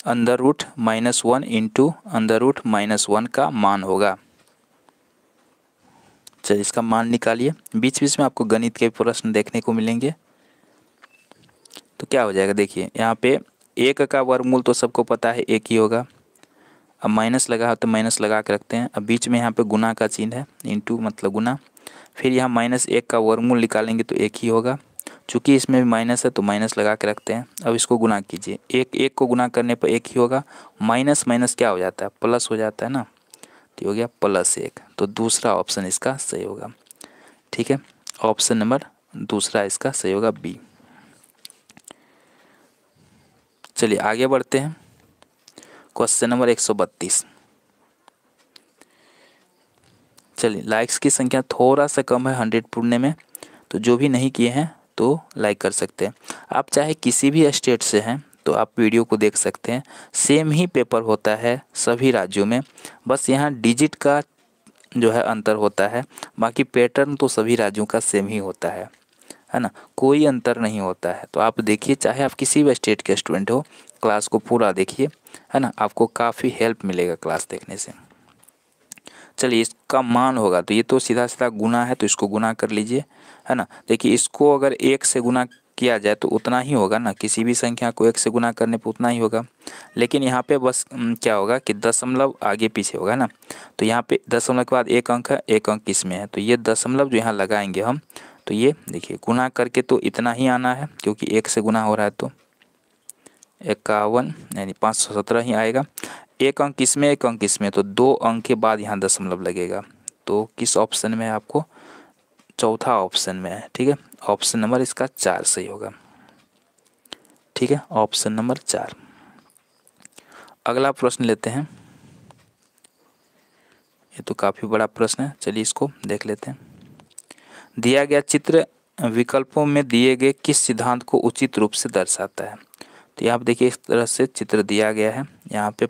√-1 इंटू √-1 का मान होगा। चलिए इसका मान निकालिए। बीच बीच में आपको गणित के प्रश्न देखने को मिलेंगे। तो क्या हो जाएगा? देखिए यहाँ पे 1 का वर्गमूल तो सबको पता है 1 ही होगा। अब माइनस लगा हो तो माइनस लगा के रखते हैं। अब बीच में यहाँ पे गुना का चिन्ह है, इंटू मतलब गुना। फिर यहाँ -1 का वर्गमूल निकालेंगे तो 1 ही होगा। चूंकि इसमें भी माइनस है तो माइनस लगा के रखते हैं। अब इसको गुना कीजिए, 1 को गुना करने पर 1 ही होगा। माइनस माइनस क्या हो जाता है? प्लस हो जाता है ना। तो हो गया +1। तो दूसरा ऑप्शन इसका सही होगा, ठीक है। ऑप्शन नंबर दूसरा इसका सही होगा, बी। चलिए आगे बढ़ते हैं। Question number 132। चलिए लाइक्स की संख्या थोड़ा सा कम है 100 पूर्ण में, तो जो भी नहीं किए हैं तो लाइक कर सकते हैं। आप चाहे किसी भी स्टेट से हैं तो आप वीडियो को देख सकते हैं। सेम ही पेपर होता है सभी राज्यों में, बस यहाँ डिजिट का जो है अंतर होता है, बाकी पैटर्न तो सभी राज्यों का सेम ही होता है ना, कोई अंतर नहीं होता है। तो आप देखिए, चाहे आप किसी भी स्टेट के स्टूडेंट हो, क्लास को पूरा देखिए, है ना, आपको काफ़ी हेल्प मिलेगा क्लास देखने से। चलिए, इसका मान होगा तो ये तो सीधा सीधा गुना है, तो इसको गुना कर लीजिए, है ना। देखिए, इसको अगर 1 से गुना किया जाए तो उतना ही होगा ना, किसी भी संख्या को 1 से गुना करने पर उतना ही होगा। लेकिन यहाँ पे बस क्या होगा कि दशमलव आगे पीछे होगा ना, तो यहाँ पे दशमलव के बाद 1 अंक है, 1 अंक इसमें है, तो ये दशमलव जो यहाँ लगाएंगे हम, तो ये देखिए गुना करके तो इतना ही आना है, क्योंकि 1 से गुना हो रहा है, तो 51 यानी 517 ही आएगा। 1 अंक इसमें, 1 अंक इसमें, तो 2 अंक के बाद यहाँ दशमलव लगेगा। तो किस ऑप्शन में है आपको? चौथा ऑप्शन में है। ठीक है, ऑप्शन नंबर इसका 4 सही होगा। ठीक है, ऑप्शन नंबर 4। अगला प्रश्न लेते हैं। ये तो काफ़ी बड़ा प्रश्न है, चलिए इसको देख लेते हैं। दिया गया चित्र विकल्पों में दिए गए किस सिद्धांत को उचित रूप से दर्शाता है? तो यहाँ पे देखिए, इस तरह से चित्र दिया गया है, यहाँ पे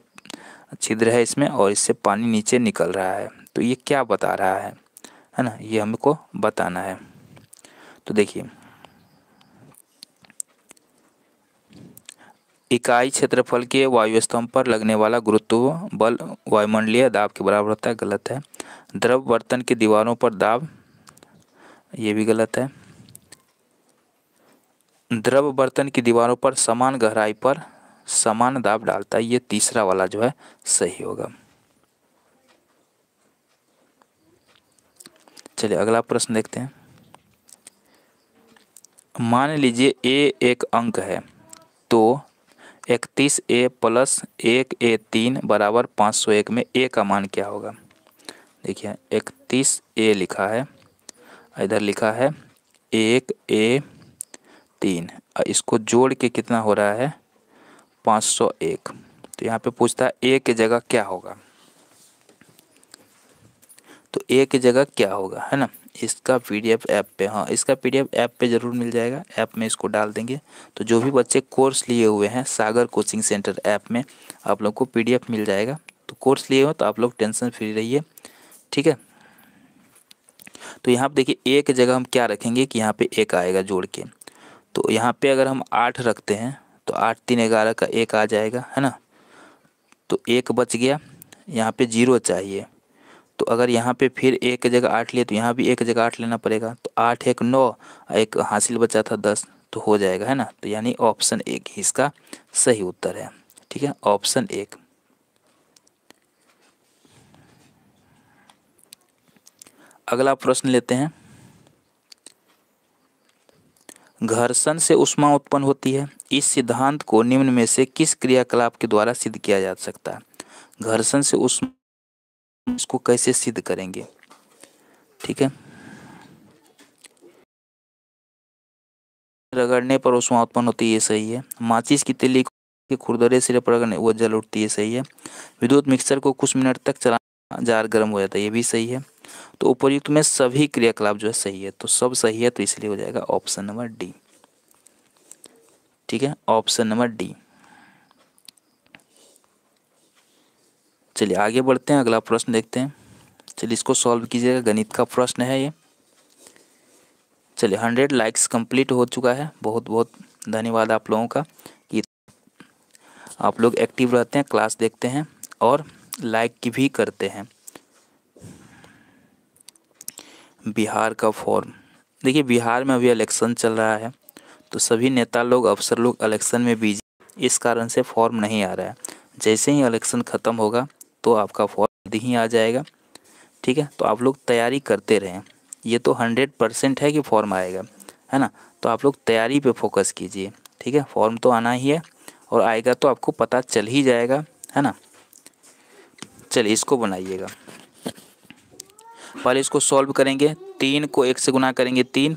छिद्र है इसमें और इससे पानी नीचे निकल रहा है, तो ये क्या बता रहा है ना, ये हमको बताना है। तो देखिए, इकाई क्षेत्रफल के वायु स्तंभ पर लगने वाला गुरुत्व बल वायुमंडलीय दाब के बराबर होता है, गलत है। द्रव बर्तन की दीवारों पर दाब, ये भी गलत है। द्रव बर्तन की दीवारों पर समान गहराई पर समान दाब डालता है, ये तीसरा वाला जो है सही होगा। चलिए अगला प्रश्न देखते हैं। मान लीजिए a एक अंक है, तो 31a प्लस 1a3 बराबर 501 में a का मान क्या होगा? देखिए 31a लिखा है, इधर लिखा है 1a3, इसको जोड़ के कितना हो रहा है? 501। तो यहाँ पे पूछता है a की जगह क्या होगा, तो a की जगह क्या होगा, है ना। इसका पीडीएफ ऐप पे, हाँ इसका पीडीएफ ऐप पे ज़रूर मिल जाएगा, ऐप में इसको डाल देंगे। तो जो भी बच्चे कोर्स लिए हुए हैं सागर कोचिंग सेंटर ऐप में, आप लोग को पीडीएफ मिल जाएगा। तो कोर्स लिए हो तो आप लोग टेंशन फ्री रहिए, ठीक है। तो यहाँ पे देखिए a की जगह हम क्या रखेंगे कि यहाँ पे 1 आएगा जोड़ के, तो यहाँ पे अगर हम 8 रखते हैं तो 8 3 11 का 1 आ जाएगा, है ना। तो 1 बच गया, यहाँ पे 0 चाहिए, तो अगर यहाँ पे फिर 1 की जगह 8 लिए तो यहाँ भी 1 की जगह 8 लेना पड़ेगा। तो 8 1 9, एक हासिल बचा था 10, तो हो जाएगा, है ना। तो यानी ऑप्शन 1 ही इसका सही उत्तर है। ठीक है, ऑप्शन 1। अगला प्रश्न लेते हैं। घर्षण से ऊष्मा उत्पन्न होती है, इस सिद्धांत को निम्न में से किस क्रियाकलाप के द्वारा सिद्ध किया जा सकता है? घर्षण से ऊष्मा, इसको कैसे सिद्ध करेंगे? ठीक है, रगड़ने पर ऊष्मा उत्पन्न होती है, ये सही है। माचिस की तीली के खुरदरे सिरे पर रगड़ने वो जल उठती है, सही है। विद्युत मिक्सर को कुछ मिनट तक चलाना जार गर्म हो जाता है, ये भी सही है। तो उपर्युक्त में सभी क्रियाकलाप जो है सही है, तो सब सही है, तो इसलिए हो जाएगा ऑप्शन नंबर डी। ठीक है, ऑप्शन नंबर डी। चलिए आगे बढ़ते हैं, अगला प्रश्न देखते हैं। चलिए इसको सॉल्व कीजिएगा, गणित का प्रश्न है ये। चलिए 100 लाइक्स कंप्लीट हो चुका है, बहुत बहुत धन्यवाद आप लोगों का कि आप लोग एक्टिव रहते हैं, क्लास देखते हैं और लाइक भी करते हैं। बिहार का फॉर्म, देखिए बिहार में अभी इलेक्शन चल रहा है, तो सभी नेता लोग अफसर लोग इलेक्शन में बिजी, इस कारण से फॉर्म नहीं आ रहा है। जैसे ही इलेक्शन ख़त्म होगा तो आपका फॉर्म जल्दी ही आ जाएगा। ठीक है, तो आप लोग तैयारी करते रहें, ये तो 100% है कि फॉर्म आएगा, है ना। तो आप लोग तैयारी पे फोकस कीजिए, ठीक है। फॉर्म तो आना ही है और आएगा तो आपको पता चल ही जाएगा, है ना। चलिए इसको बनाइएगा, पहले इसको सॉल्व करेंगे। 3 को 1 से गुना करेंगे 3,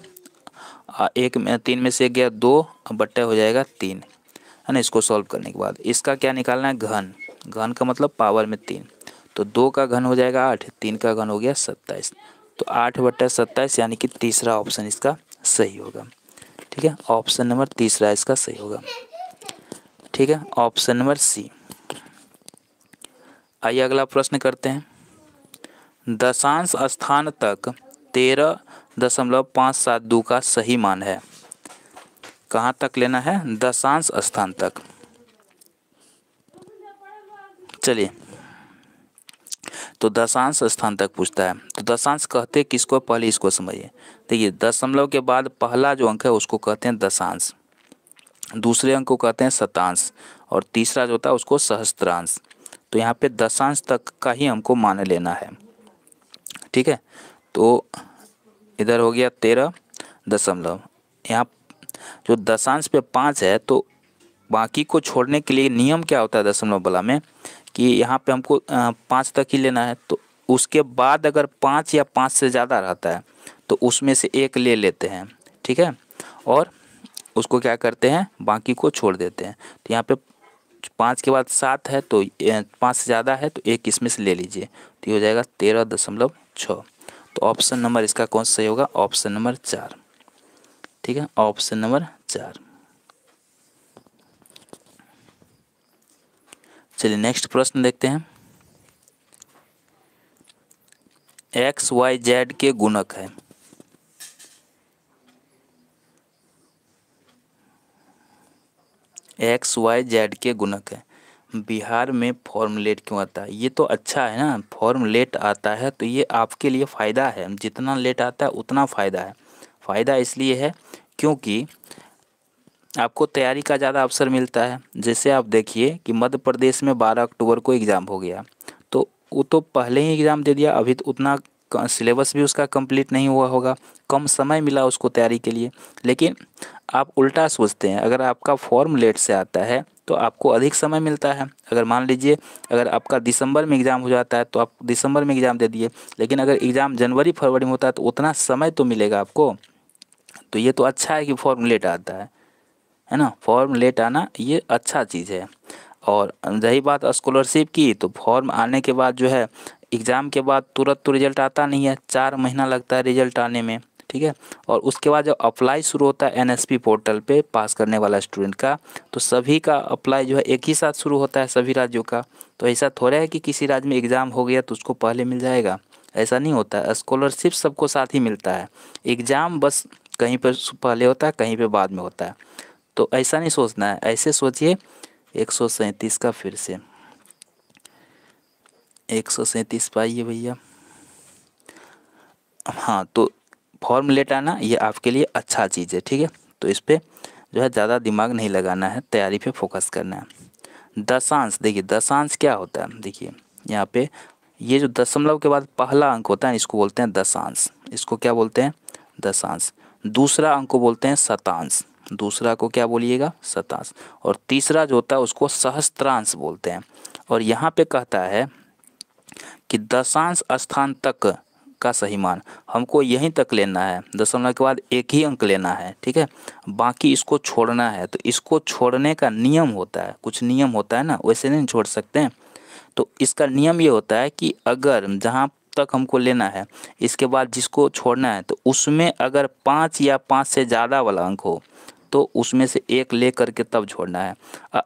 3 में से 1 गया 2, अब बट्टा हो जाएगा 3, है ना। इसको सॉल्व करने के बाद इसका क्या निकालना है? घन। घन का मतलब पावर में 3, तो 2 का घन हो जाएगा 8, 3 का घन हो गया 27, तो 8/27 यानी कि तीसरा ऑप्शन इसका सही होगा। ठीक है, ऑप्शन नंबर तीसरा इसका सही होगा। ठीक है, ऑप्शन नंबर सी। आइए अगला प्रश्न करते हैं। दशांश स्थान तक 13.572 का सही मान है। कहाँ तक लेना है? दशांश स्थान तक। चलिए, तो दशांश स्थान तक पूछता है, तो दशांश कहते किसको, पहले इसको समझिए। देखिए, दशमलव के बाद पहला जो अंक है उसको कहते हैं दशांश, दूसरे अंक को कहते हैं शतांश, और तीसरा जो होता है उसको सहस्त्रांश। तो यहाँ पे दशांश तक का ही हमको मान लेना है। ठीक है, तो इधर हो गया 13 यहाँ जो दशांश पे 5 है, तो बाकी को छोड़ने के लिए नियम क्या होता है दशमलव वाला में, कि यहाँ पे हमको 5 तक ही लेना है। तो उसके बाद अगर 5 या 5 से ज़्यादा रहता है तो उसमें से एक ले लेते हैं। ठीक है, और उसको क्या करते हैं, बाकी को छोड़ देते हैं। तो यहाँ पे 5 के बाद 7 है, तो 5 से ज़्यादा है तो एक इसमें से ले लीजिए, तो ये हो जाएगा 13.6। तो ऑप्शन नंबर इसका कौन सा सही होगा? Option number 4। ठीक है, ऑप्शन नंबर 4। चलिए नेक्स्ट प्रश्न देखते हैं। XYZ के गुणक है। XYZ के गुणक है। बिहार में फॉर्मूलेट क्यों आता है? ये तो अच्छा है ना, फॉर्मूलेट आता है तो ये आपके लिए फ़ायदा है, जितना लेट आता है उतना फ़ायदा है। फ़ायदा इसलिए है क्योंकि आपको तैयारी का ज़्यादा अवसर मिलता है। जैसे आप देखिए कि मध्य प्रदेश में 12 अक्टूबर को एग्ज़ाम हो गया, तो वो तो पहले ही एग्ज़ाम दे दिया, अभी तो उतना सिलेबस भी उसका कंप्लीट नहीं हुआ होगा, कम समय मिला उसको तैयारी के लिए। लेकिन आप उल्टा सोचते हैं, अगर आपका फॉर्म लेट से आता है तो आपको अधिक समय मिलता है। अगर मान लीजिए अगर आपका दिसंबर में एग्ज़ाम हो जाता है तो आप दिसंबर में एग्ज़ाम दे दिए, लेकिन अगर एग्ज़ाम जनवरी फरवरी में होता है तो उतना समय तो मिलेगा आपको। तो ये तो अच्छा है कि फॉर्म लेट आता है ना, फॉर्म लेट आना ये अच्छा चीज़ है। और रही बात स्कॉलरशिप की, तो फॉर्म आने के बाद जो है एग्ज़ाम के बाद तुरंत तो रिजल्ट आता नहीं है, 4 महीना लगता है रिजल्ट आने में। ठीक है, और उसके बाद जब अप्लाई शुरू होता है NSP पोर्टल पे पास करने वाला स्टूडेंट का, तो सभी का अप्लाई जो है एक ही साथ शुरू होता है सभी राज्यों का। तो ऐसा थोड़ा है कि किसी राज्य में एग्ज़ाम हो गया तो उसको पहले मिल जाएगा, ऐसा नहीं होता है। स्कॉलरशिप सबको साथ ही मिलता है, एग्ज़ाम बस कहीं पर पहले होता है कहीं पर बाद में होता है। तो ऐसा नहीं सोचना है, ऐसे सोचिए। 137 का फिर से 137 पाइए भैया। हाँ, तो फॉर्म लेट आना ये आपके लिए अच्छा चीज़ है। ठीक है, तो इस पर जो है ज़्यादा दिमाग नहीं लगाना है, तैयारी पे फोकस करना है। दशांश, देखिए दशांश क्या होता है, देखिए यहाँ पे ये जो दशमलव के बाद पहला अंक होता है इसको बोलते हैं दशांश। इसको क्या बोलते हैं? दशांश। दूसरा अंक को बोलते हैं शतांश। दूसरा को क्या बोलिएगा? शतांश। और तीसरा जो होता है उसको सहस्त्रांश बोलते हैं। और यहाँ पे कहता है कि दशांश स्थान तक का सही मान, हमको यहीं तक लेना है, दशमलव के बाद एक ही अंक लेना है। ठीक है, बाकी इसको छोड़ना है। तो इसको छोड़ने का नियम होता है, कुछ नियम होता है ना, वैसे नहीं छोड़ सकते हैं। तो इसका नियम ये होता है कि अगर जहाँ तक हमको लेना है इसके बाद जिसको छोड़ना है, तो उसमें अगर 5 या 5 से ज़्यादा वाला अंक हो तो उसमें से एक ले करके तब छोड़ना है।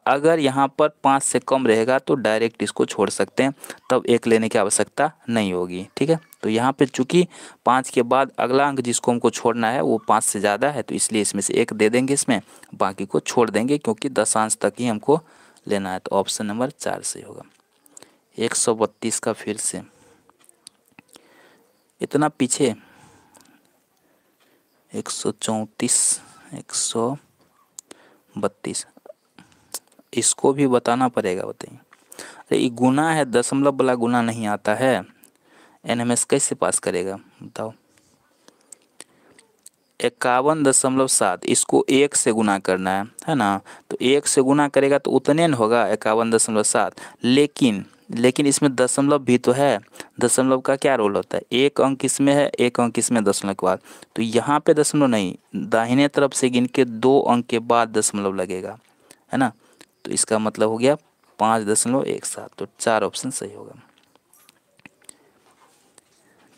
अगर यहाँ पर 5 से कम रहेगा तो डायरेक्ट इसको छोड़ सकते हैं, तब एक लेने की आवश्यकता नहीं होगी। ठीक है, तो यहाँ पे चूंकि 5 के बाद अगला अंक जिसको हमको छोड़ना है वो 5 से ज़्यादा है, तो इसलिए इसमें से एक दे देंगे, इसमें बाकी को छोड़ देंगे, क्योंकि दशांश तक ही हमको लेना है। तो ऑप्शन नंबर 4 से होगा। 132 का फिर से इतना पीछे, 134 132, इसको भी बताना पड़ेगा, बताइए। अरे ये गुना है, दशमलव वाला गुना नहीं आता है, NMS कैसे पास करेगा बताओ। 51.7, इसको 1 से गुना करना है ना, तो 1 से गुना करेगा तो उतने न होगा 51.7। लेकिन इसमें दशमलव भी तो है। दशमलव का क्या रोल होता है? एक अंक इसमें है, एक अंक इसमें दशमलव के बाद, तो यहाँ पे दशमलव नहीं, दाहिने तरफ से गिन के 2 अंक के बाद दशमलव लगेगा, है ना। तो इसका मतलब हो गया 5.17। तो 4 ऑप्शन सही होगा।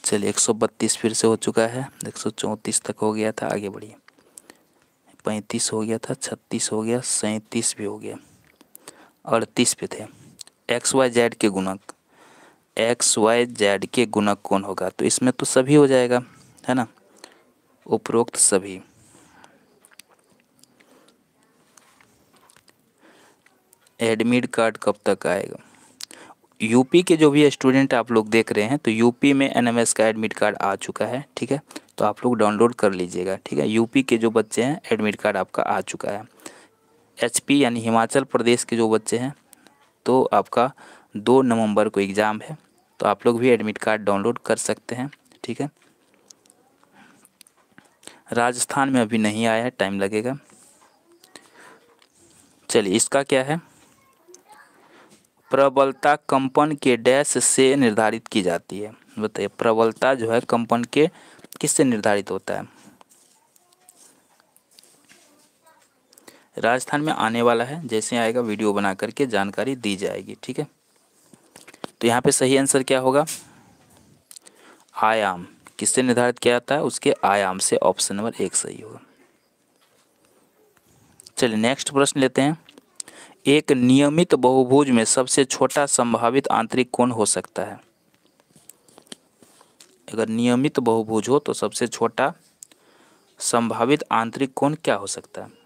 चलिए 132 फिर से हो चुका है, 134 तक हो गया था, आगे बढ़िए। 35 हो गया था, 36 हो गया, 37 भी हो गया, 38 पे थे। एक्स वाई जेड के गुणक, एक्स वाई जेड के गुणक कौन होगा? तो इसमें तो सभी हो जाएगा, है ना, उपरोक्त सभी। एडमिट कार्ड कब तक आएगा? यूपी के जो भी स्टूडेंट आप लोग देख रहे हैं, तो यूपी में एनएमएस का एडमिट कार्ड आ चुका है, ठीक है, तो आप लोग डाउनलोड कर लीजिएगा, ठीक है। यूपी के जो बच्चे हैं एडमिट कार्ड आपका आ चुका है। एचपी यानी हिमाचल प्रदेश के जो बच्चे हैं, तो आपका 2 नवंबर को एग्ज़ाम है, तो आप लोग भी एडमिट कार्ड डाउनलोड कर सकते हैं, ठीक है। राजस्थान में अभी नहीं आया है, टाइम लगेगा। चलिए, इसका क्या है? प्रबलता कंपन के डैश से निर्धारित की जाती है। बताइए, प्रबलता जो है कंपन के किससे निर्धारित होता है? राजस्थान में आने वाला है, जैसे आएगा वीडियो बना करके जानकारी दी जाएगी, ठीक है। तो यहाँ पे सही आंसर क्या होगा? आयाम। किससे निर्धारित किया जाता है? उसके आयाम से। ऑप्शन नंबर 1 सही होगा। चलिए नेक्स्ट प्रश्न लेते हैं। एक नियमित बहुभुज में सबसे छोटा संभावित आंतरिक कोण हो सकता है? अगर नियमित बहुभुज हो तो सबसे छोटा संभावित आंतरिक कोण क्या हो सकता है?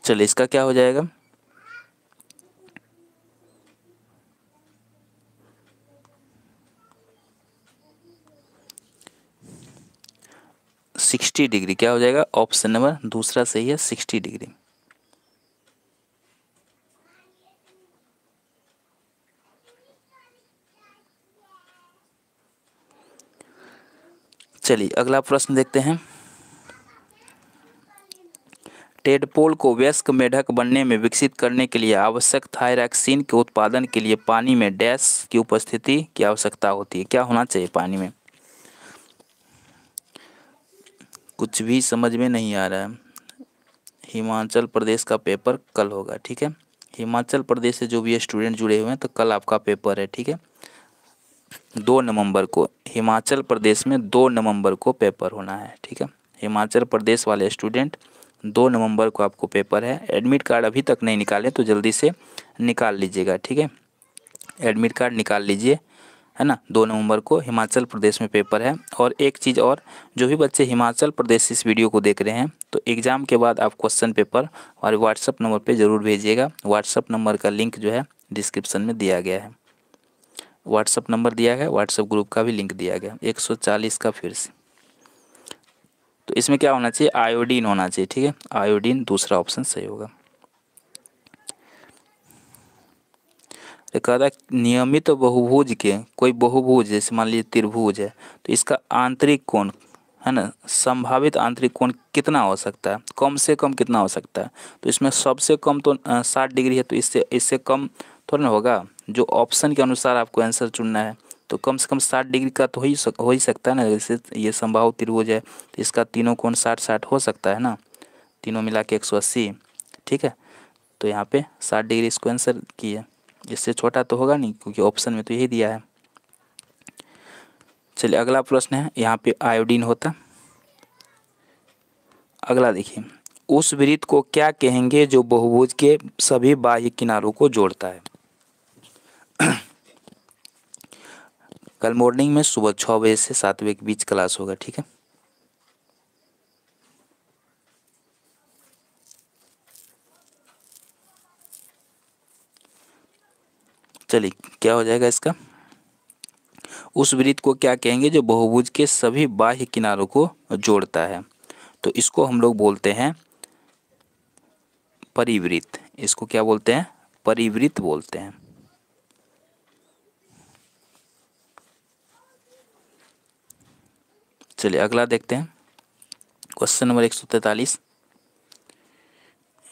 चलिए, इसका क्या हो जाएगा? Sixty degree. क्या हो जाएगा? ऑप्शन नंबर दूसरा सही है, 60 डिग्री। चलिए अगला प्रश्न देखते हैं। टेडपोल को वयस्क मेढक बनने में विकसित करने के लिए आवश्यक थायरॉक्सिन के उत्पादन के लिए पानी में डैश की उपस्थिति की आवश्यकता होती है। क्या होना चाहिए पानी में? कुछ भी समझ में नहीं आ रहा है। हिमाचल प्रदेश का पेपर कल होगा, ठीक है। हिमाचल प्रदेश से जो भी स्टूडेंट जुड़े हुए हैं, तो कल आपका पेपर है, ठीक है। 2 नवंबर को हिमाचल प्रदेश में 2 नवंबर को पेपर होना है, ठीक है। हिमाचल प्रदेश वाले स्टूडेंट 2 नवंबर को आपको पेपर है। एडमिट कार्ड अभी तक नहीं निकाले तो जल्दी से निकाल लीजिएगा, ठीक है। एडमिट कार्ड निकाल लीजिए, है ना। 2 नवंबर को हिमाचल प्रदेश में पेपर है। और एक चीज़ और, जो भी बच्चे हिमाचल प्रदेश से इस वीडियो को देख रहे हैं, तो एग्ज़ाम के बाद आप क्वेश्चन पेपर हमारे व्हाट्सअप नंबर पे ज़रूर भेजिएगा। व्हाट्सअप नंबर का लिंक जो है डिस्क्रिप्शन में दिया गया है। व्हाट्सअप नंबर दिया गया, व्हाट्सअप ग्रुप का भी लिंक दिया गया, 140 का फिर से। तो इसमें क्या होना चाहिए? आयोडीन होना चाहिए, ठीक है। आयोडीन दूसरा ऑप्शन सही होगा। कहा था नियमित बहुभुज के, कोई बहुभुज जैसे मान लीजिए त्रिभुज है, तो इसका आंतरिक कोण, है ना, संभावित आंतरिक कोण कितना हो सकता है? कम से कम कितना हो सकता है? तो इसमें सबसे कम तो 60 डिग्री है, तो इससे इससे कम थोड़ा ना होगा। जो ऑप्शन के अनुसार आपको आंसर चुनना है, तो कम से कम 60 डिग्री का तो हो ही सकता है ना। जैसे ये संभाव त्रिभुज है, तो इसका तीनों कोण 60-60 हो सकता है ना, तीनों मिला के 180, ठीक है। तो यहाँ पे 60 डिग्री इसको आंसर किया। इससे छोटा तो होगा नहीं, क्योंकि ऑप्शन में तो यही दिया है। चलिए अगला प्रश्न है, यहाँ पे आयोडीन होता। अगला देखिए, उस वृत्त को क्या कहेंगे जो बहुभुज के सभी बाह्य किनारों को जोड़ता है? कल मॉर्निंग में सुबह 6 बजे से 7 बजे के बीच क्लास होगा, ठीक है। चलिए क्या हो जाएगा इसका? उस वृत्त को क्या कहेंगे जो बहुभुज के सभी बाह्य किनारों को जोड़ता है? तो इसको हम लोग बोलते हैं परिवृत्त। इसको क्या बोलते हैं? परिवृत्त बोलते हैं। चलिए अगला देखते हैं, क्वेश्चन नंबर 143।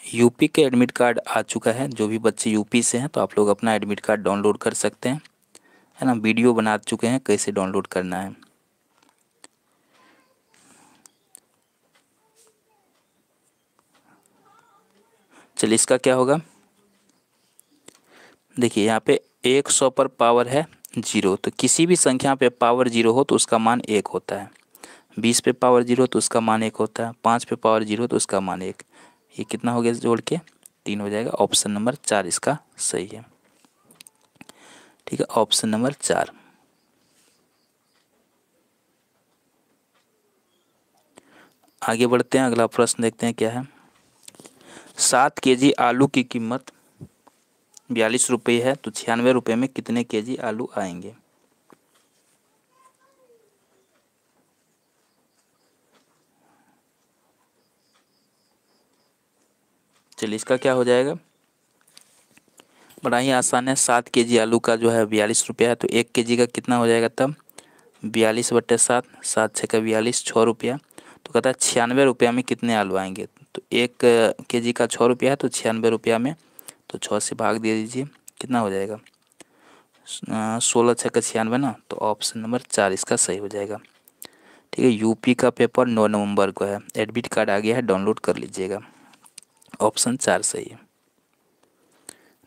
यूपी के एडमिट कार्ड आ चुका है। जो भी बच्चे यूपी से हैं, तो आप लोग अपना एडमिट कार्ड डाउनलोड कर सकते हैं, है ना। वीडियो बना चुके हैं कैसे डाउनलोड करना है। चलिए इसका क्या होगा? देखिए यहाँ पे 100 पर पावर है 0, तो किसी भी संख्या पे पावर 0 हो तो उसका मान 1 होता है। 20 पे पावर 0 तो उसका मान 1 होता है। 5 पे पावर 0 तो उसका मान 1। ये कितना हो गया जोड़ के? 3 हो जाएगा। ऑप्शन नंबर 4 इसका सही है। ठीक है, ऑप्शन नंबर 4। आगे बढ़ते हैं, अगला प्रश्न देखते हैं क्या है। 7 केजी आलू की कीमत 42 रुपये है, तो 96 रुपये में कितने केजी आलू आएंगे? चलिए, इसका क्या हो जाएगा? बड़ा ही आसान है। 7 केजी आलू का जो है 42 रुपया है, तो 1 केजी का कितना हो जाएगा तब? 42/7, 7 छः का 42, 6 रुपया। तो कहता है 96 रुपया में कितने आलू आएंगे? तो 1 केजी का 6 रुपया है, तो 96 रुपया में तो 6 से भाग दे दीजिए, कितना हो जाएगा? 16 छः का 96 ना, तो ऑप्शन नंबर 4 इसका सही हो जाएगा। ठीक है, यूपी का पेपर 9 नवंबर को है। एडमिट कार्ड आ गया है, डाउनलोड कर लीजिएगा। ऑप्शन 4 सही है।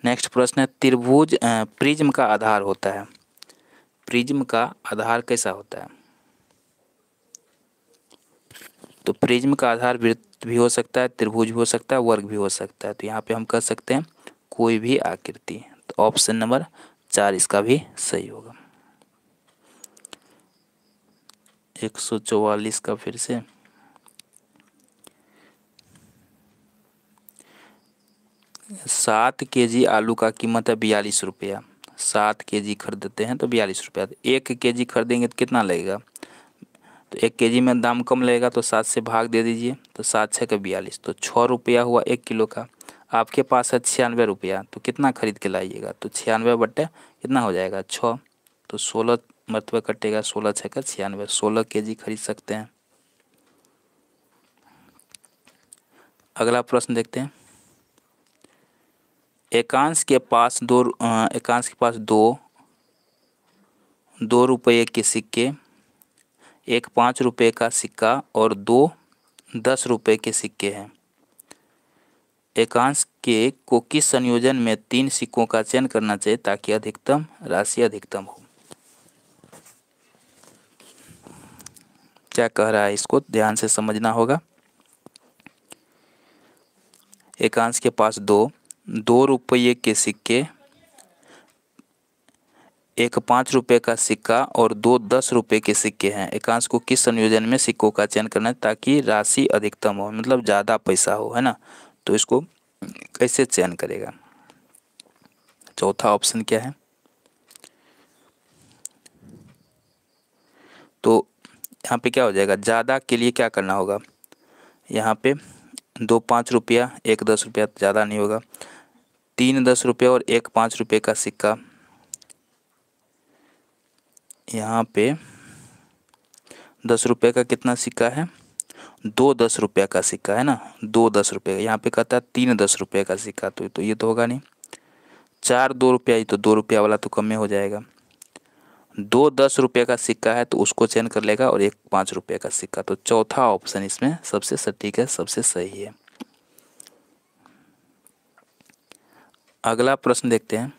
नेक्स्ट प्रश्न है, त्रिभुज प्रिज्म का आधार होता है। प्रिज्म का आधार कैसा होता है? तो प्रिज्म का आधार वृत्त भी हो सकता है, त्रिभुज भी हो सकता है, वर्ग भी हो सकता है। तो यहाँ पे हम कर सकते हैं कोई भी आकृति। तो ऑप्शन नंबर 4 इसका भी सही होगा। 144 का फिर से 7 केजी आलू का कीमत है 42 रुपया। 7 केजी खरीदते हैं तो 42 रुपया। 1 केजी खरीदेंगे तो कितना लगेगा? तो 1 केजी में दाम कम लगेगा, तो 7 से भाग दे दीजिए, तो 7 छः का 42, तो 6 रुपया हुआ 1 किलो का। आपके पास है 96 रुपया, तो कितना खरीद के लाइएगा? तो 96 बट्टे कितना हो जाएगा? 6, तो 16 मरतबा कटेगा, 16 छः का 96, 16 केजी खरीद सकते हैं। अगला प्रश्न देखते हैं। एकांश के पास दो रुपये के सिक्के, एक 5 रुपये का सिक्का और 2 10 रुपये के सिक्के हैं। एकांश के को किस संयोजन में 3 सिक्कों का चयन करना चाहिए ताकि अधिकतम राशि अधिकतम हो? क्या कह रहा है, इसको ध्यान से समझना होगा। एकांश के पास 2 रुपये के सिक्के, एक 5 रुपये का सिक्का और 2 10 रुपये के सिक्के हैं। एकांश को किस संयोजन में सिक्कों का चयन करना है ताकि राशि अधिकतम हो, मतलब ज़्यादा पैसा हो, है ना? तो इसको कैसे चयन करेगा? चौथा ऑप्शन क्या है? तो यहाँ पे क्या हो जाएगा? ज़्यादा के लिए क्या करना होगा? यहाँ पे 2 5 रुपया, 1 10 रुपया, ज़्यादा नहीं होगा। 3 10 रुपया और 1 5 रुपये का सिक्का। यहाँ पे 10 रुपये का कितना सिक्का है? 2 10 रुपये का सिक्का है ना, 2 10 रुपये। यहाँ पे कहता है 3 10 रुपये का सिक्का, तो ये तो होगा नहीं। 4 2 रुपया, ये तो 2 रुपया वाला तो कम में हो जाएगा। 2 10 रुपये का सिक्का है तो उसको चयन कर लेगा, और 1 5 रुपये का सिक्का। तो चौथा ऑप्शन इसमें सबसे सटीक है, सबसे सही है। अगला प्रश्न देखते हैं।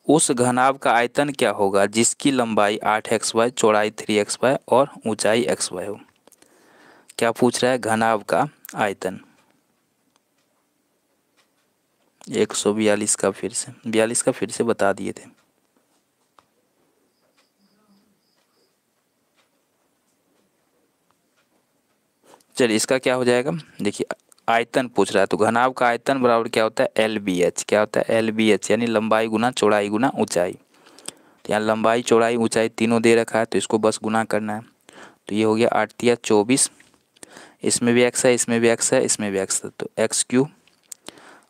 उस घनाभ का आयतन क्या होगा जिसकी लंबाई 8xy, चौड़ाई 3xy और ऊंचाई xy हो? क्या पूछ रहा है? घनाभ का आयतन। 142 का फिर से 42 का फिर से बता दिए थे। चलिए, इसका क्या हो जाएगा? देखिए, आयतन पूछ रहा है, तो घनाभ का आयतन बराबर क्या होता है? LBH। क्या होता है? LBH, यानी लंबाई गुना चौड़ाई गुना ऊंचाई। तो यहाँ लंबाई चौड़ाई ऊंचाई तीनों दे रखा है, तो इसको बस गुना करना है। तो ये हो गया 8 तिया 24, इसमें भी x है, इसमें भी x है, इसमें भी x है, तो x³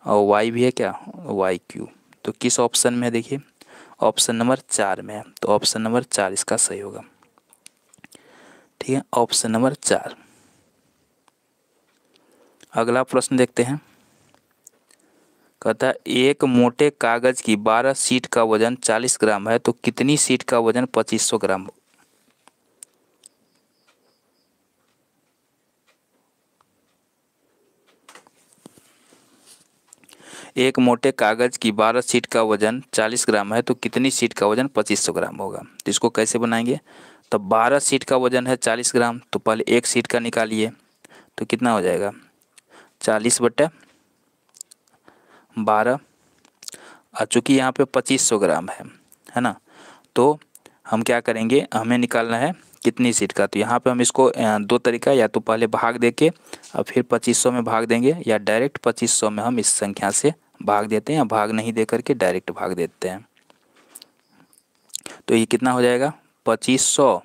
और y भी है क्या? y³। तो किस ऑप्शन में है? देखिए, ऑप्शन नंबर 4 में है, तो ऑप्शन नंबर 4 इसका सही होगा। ठीक है, ऑप्शन नंबर 4। अगला प्रश्न देखते हैं। कहता है एक मोटे कागज की 12 शीट का वजन 40 ग्राम है, तो कितनी शीट का वजन 2500 ग्राम हो? एक मोटे कागज की 12 शीट का वजन 40 ग्राम है तो कितनी शीट का वजन 2500 ग्राम होगा। तो इसको कैसे बनाएंगे, तो 12 शीट का वजन है 40 ग्राम, तो पहले एक शीट का निकालिए तो कितना हो जाएगा 40/12। और चूँकि यहाँ पे 2500 ग्राम है ना, तो हम क्या करेंगे, हमें निकालना है कितनी सीट का। तो यहाँ पे हम इसको दो तरीका, या तो पहले भाग दे के और फिर 2500 में भाग देंगे, या डायरेक्ट 2500 में हम इस संख्या से भाग देते हैं, या भाग नहीं दे करके डायरेक्ट भाग देते हैं। तो ये कितना हो जाएगा 2500।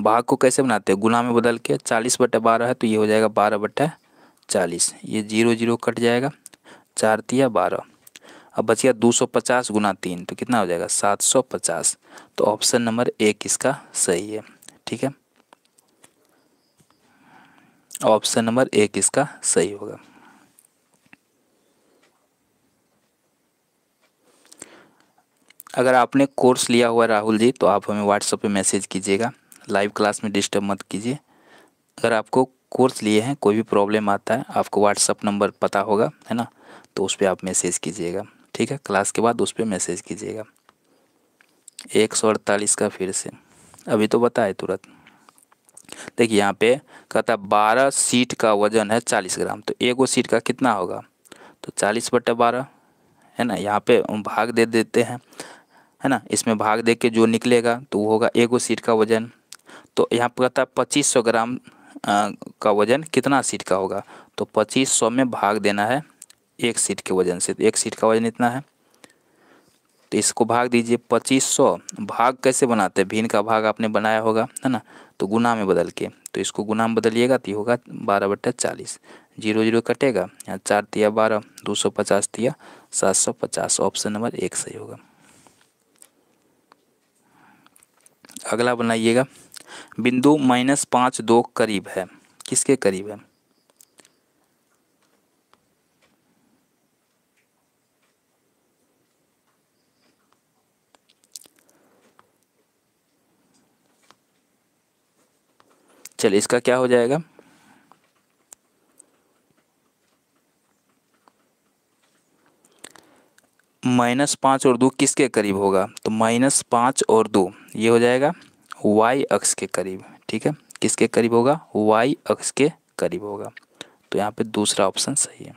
भाग को कैसे बनाते हैं, गुना में बदल के, 40/12 है तो ये हो जाएगा 12/40। ये 0 0 कट जाएगा, 4 तिया 12। अब बच गया 250 गुना 3, तो कितना हो जाएगा 750। तो ऑप्शन नंबर 1 इसका सही है। ठीक है, ऑप्शन नंबर 1 इसका सही होगा। अगर आपने कोर्स लिया हुआ है राहुल जी, तो आप हमें व्हाट्सएप पे मैसेज कीजिएगा, लाइव क्लास में डिस्टर्ब मत कीजिए। अगर आपको कोर्स लिए हैं, कोई भी प्रॉब्लम आता है, आपको व्हाट्सएप नंबर पता होगा है ना, तो उस पर आप मैसेज कीजिएगा। ठीक है, क्लास के बाद उस पर मैसेज कीजिएगा। 148 का फिर से अभी तो बताए तुरंत। देखिए यहाँ पे कहता 12 सीट का वजन है 40 ग्राम, तो एगो सीट का कितना होगा, तो 40/12 है ना। यहाँ पे हम भाग दे देते हैं है ना, इसमें भाग दे के जो निकलेगा तो वो होगा एगो सीट का वजन। तो यहाँ पे कहता है 2500 ग्राम का वजन कितना सीट का होगा, तो 2500 में भाग देना है एक सीट के वजन से। तो एक सीट का वजन इतना है, तो इसको भाग दीजिए 2500। भाग कैसे बनाते हैं, भिन्न का भाग आपने बनाया होगा है ना, तो गुना में बदल के, तो इसको गुना में बदलिएगा तो ये होगा 12/40। 0 0 कटेगा, यहाँ 4 तिया 12, 250 तिया 750। ऑप्शन नंबर 1 सही होगा। अगला बनाइएगा, बिंदु -5 2 करीब है, किसके करीब है, चलिए इसका क्या हो जाएगा, -5 और 2 किसके करीब होगा, तो -5 और 2 ये हो जाएगा y अक्ष के करीब। ठीक है, किसके करीब होगा, y अक्ष के करीब होगा। तो यहाँ पे दूसरा ऑप्शन सही है।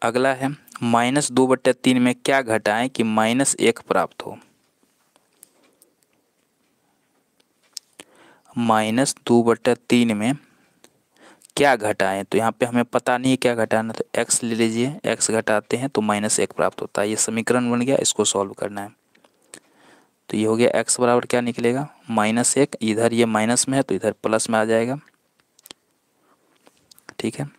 अगला है -2/3 में क्या घटाएं कि -1 प्राप्त हो। -2/3 में क्या घटाएं, तो यहाँ पे हमें पता नहीं है क्या घटाना, तो x ले लीजिए, x घटाते हैं तो -1 प्राप्त होता है। ये समीकरण बन गया, इसको सॉल्व करना है। तो ये हो गया x बराबर क्या निकलेगा -1, इधर ये माइनस में है तो इधर प्लस में आ जाएगा। ठीक है,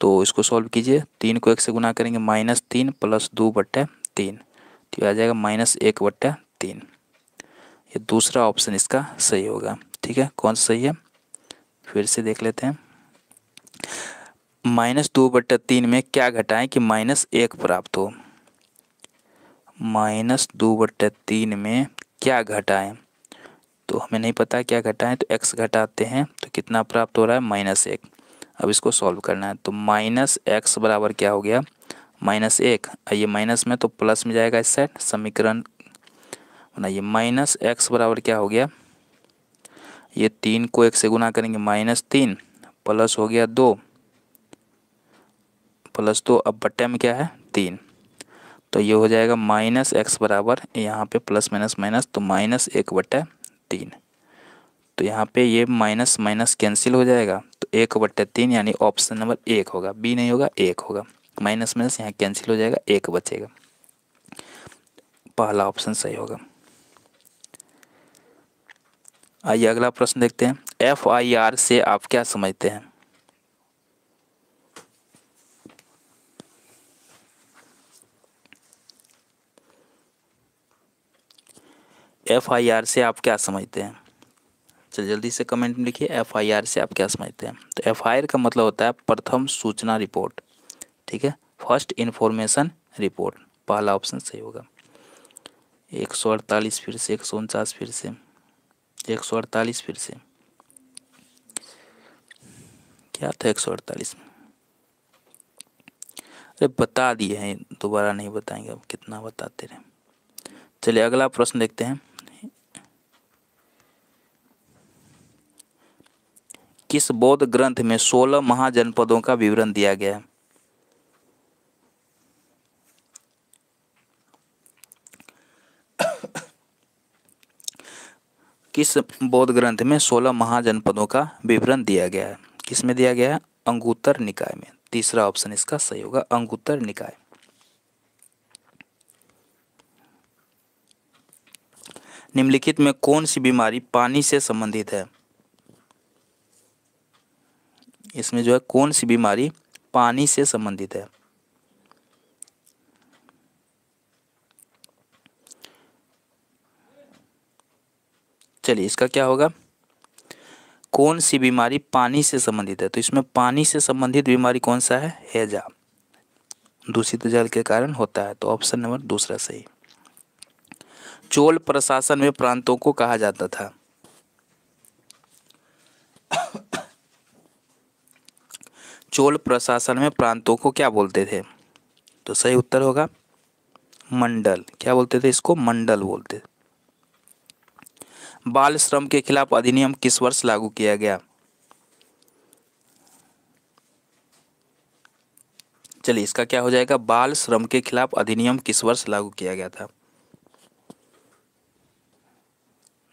तो इसको सॉल्व कीजिए, 3 को 1 से गुना करेंगे -3 + 2/3, तो आ जाएगा -1/3। ये दूसरा ऑप्शन इसका सही होगा। ठीक है, कौन सा सही है, फिर से देख लेते हैं। -2/3 में क्या घटाएं कि -1 प्राप्त हो। -2/3 में क्या घटाएं, तो हमें नहीं पता क्या घटाएं, तो x घटाते हैं तो कितना प्राप्त हो रहा है -1। अब इसको सॉल्व करना है, तो -x बराबर क्या हो गया -1, ये माइनस में तो प्लस में जाएगा इस साइड, समीकरण बनाइए। -x बराबर क्या हो गया, ये 3 को 1 से गुना करेंगे -3 प्लस हो गया 2 + 2, अब बट्टे में क्या है 3, तो ये हो जाएगा -x बराबर, यहाँ पे प्लस माइनस माइनस तो -1/3। तो यहाँ पे ये माइनस माइनस कैंसिल हो जाएगा, तो 1/3 यानी ऑप्शन नंबर 1 होगा, बी नहीं होगा 1 होगा। माइनस माइनस यहाँ कैंसिल हो जाएगा, 1 बचेगा, पहला ऑप्शन सही होगा। आइए अगला प्रश्न देखते हैं, FIR से आप क्या समझते हैं। FIR से आप क्या समझते हैं, चल जल्दी से कमेंट में लिखिए, FIR से आप क्या समझते हैं। तो FIR का मतलब होता है प्रथम सूचना रिपोर्ट। ठीक है, फर्स्ट इन्फॉर्मेशन रिपोर्ट, पहला ऑप्शन सही होगा। 148 फिर से, 149 फिर से, 148 फिर से, क्या था 148 में, अरे बता दिए हैं, दोबारा नहीं बताएंगे, अब कितना बताते रहे। चलिए अगला प्रश्न देखते हैं। किस बौद्ध ग्रंथ में 16 महाजनपदों का विवरण दिया गया है? किस बौद्ध ग्रंथ में 16 महाजनपदों का विवरण दिया गया है? किस में दिया गया है? अंगुत्तर निकाय में। तीसरा ऑप्शन इसका सही होगा, अंगुत्तर निकाय। निम्नलिखित में कौन सी बीमारी पानी से संबंधित है? इसमें जो है कौन सी बीमारी पानी से संबंधित है? चलिए इसका क्या होगा? कौन सी बीमारी पानी से संबंधित है? तो इसमें पानी से संबंधित बीमारी कौन सा है? हैजा, दूषित जल के कारण होता है। तो ऑप्शन नंबर दूसरा सही। चोल प्रशासन में प्रांतों को कहा जाता था? चोल प्रशासन में प्रांतों को क्या बोलते थे? तो सही उत्तर होगा मंडल। क्या बोलते थे इसको? मंडल बोलते थे। बाल श्रम के खिलाफ अधिनियम किस वर्ष लागू किया गया? चलिए इसका क्या हो जाएगा? बाल श्रम के खिलाफ अधिनियम किस वर्ष लागू किया गया था?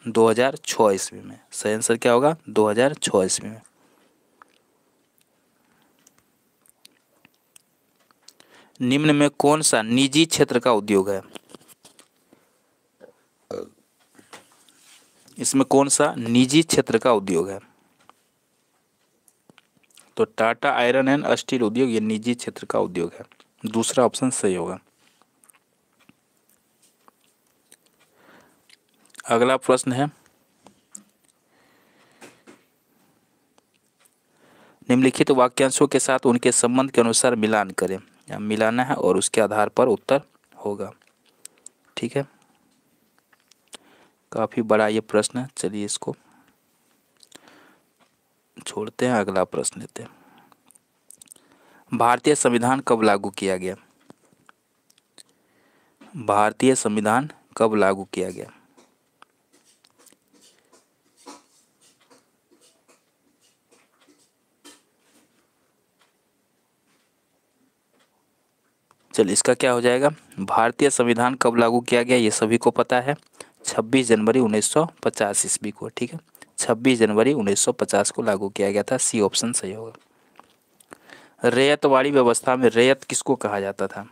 2006 ईस्वी में। सही आंसर क्या होगा? 2006 ईस्वी में। निम्न में कौन सा निजी क्षेत्र का उद्योग है? इसमें कौन सा निजी क्षेत्र का उद्योग है? तो टाटा आयरन एंड स्टील उद्योग ये निजी क्षेत्र का उद्योग है। दूसरा ऑप्शन सही होगा। अगला प्रश्न है, निम्नलिखित वाक्यांशों के साथ उनके संबंध के अनुसार मिलान करें। या मिलाना है और उसके आधार पर उत्तर होगा। ठीक है, काफी बड़ा ये प्रश्न है। चलिए इसको छोड़ते हैं, अगला प्रश्न लेते हैं। भारतीय संविधान कब लागू किया गया? भारतीय संविधान कब लागू किया गया? चलिए इसका क्या हो जाएगा? भारतीय संविधान कब लागू किया गया ये सभी को पता है, 26 जनवरी 1950 ईस्वी को। ठीक है, 26 जनवरी 1950 को लागू किया गया था। सी ऑप्शन सही होगा। रैयतवाड़ी व्यवस्था में रैयत किसको कहा जाता था?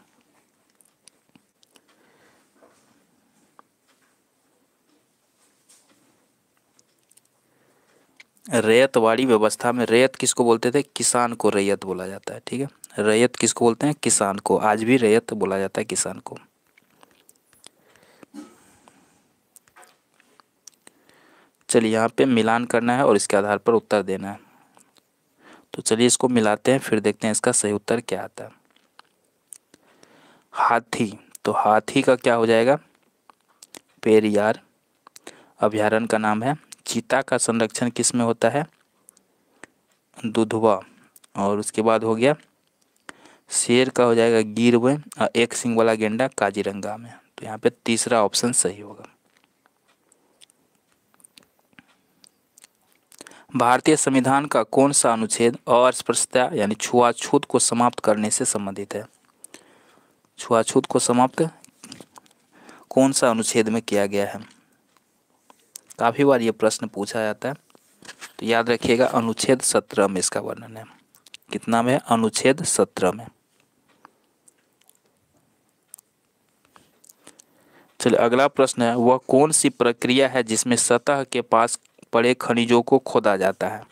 रैयतवाड़ी व्यवस्था में रैयत किसको बोलते थे? किसान को रैयत बोला जाता है। ठीक है, रैयत किसको बोलते हैं? किसान को। आज भी रैयत बोला जाता है किसान को। चलिए यहाँ पे मिलान करना है और इसके आधार पर उत्तर देना है। तो चलिए इसको मिलाते हैं, फिर देखते हैं इसका सही उत्तर क्या आता है। हाथी, तो हाथी का क्या हो जाएगा? पेरियार अभयारण्य का नाम है। चीता का संरक्षण किस में होता है? दुधवा। और उसके बाद हो गया शेर का हो जाएगा गिर में, और एक सिंग वाला गेंडा काजीरंगा में। तो यहाँ पे तीसरा ऑप्शन सही होगा। भारतीय संविधान का कौन सा अनुच्छेद अस्पृश्यता यानी छुआछूत को समाप्त करने से संबंधित है? छुआछूत को समाप्त कौन सा अनुच्छेद में किया गया है? काफी बार ये प्रश्न पूछा जाता है, तो याद रखिएगा अनुच्छेद 17 में इसका वर्णन है। कितना में? अनुच्छेद 17 में। चलिए अगला प्रश्न है, वह कौन सी प्रक्रिया है जिसमें सतह के पास पड़े खनिजों को खोदा जाता है?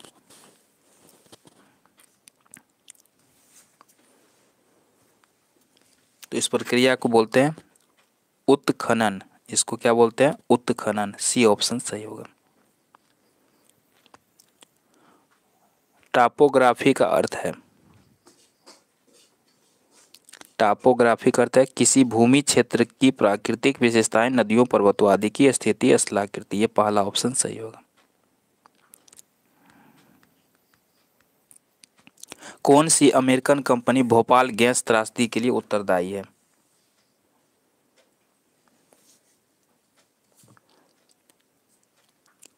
तो इस प्रक्रिया को बोलते हैं उत्खनन। इसको क्या बोलते हैं? उत्खनन। सी ऑप्शन सही होगा। टापोग्राफी का अर्थ है, टापोग्राफी का अर्थ है किसी भूमि क्षेत्र की प्राकृतिक विशेषताएं, नदियों पर्वतों आदि की स्थिति, स्थलाकृति। ये पहला ऑप्शन सही होगा। कौन सी अमेरिकन कंपनी भोपाल गैस त्रासदी के लिए उत्तरदायी है?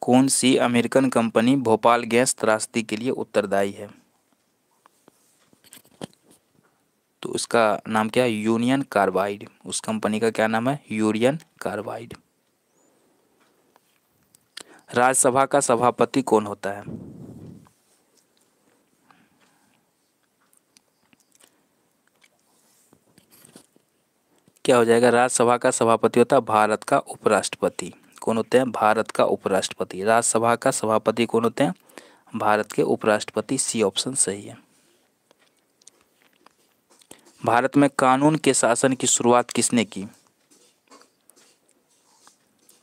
कौन सी अमेरिकन कंपनी भोपाल गैस त्रासदी के लिए उत्तरदायी है? तो उसका नाम क्या है? Union carbide. उस कंपनी का क्या नाम है? Union carbide. राज्यसभा का सभापति कौन होता है? क्या हो जाएगा? राज्यसभा का सभापति होता है भारत का उपराष्ट्रपति। कौन होते हैं? भारत का उपराष्ट्रपति। राज्यसभा का सभापति कौन होते हैं? भारत के उपराष्ट्रपति। सी ऑप्शन सही है। भारत में कानून के शासन की शुरुआत किसने की?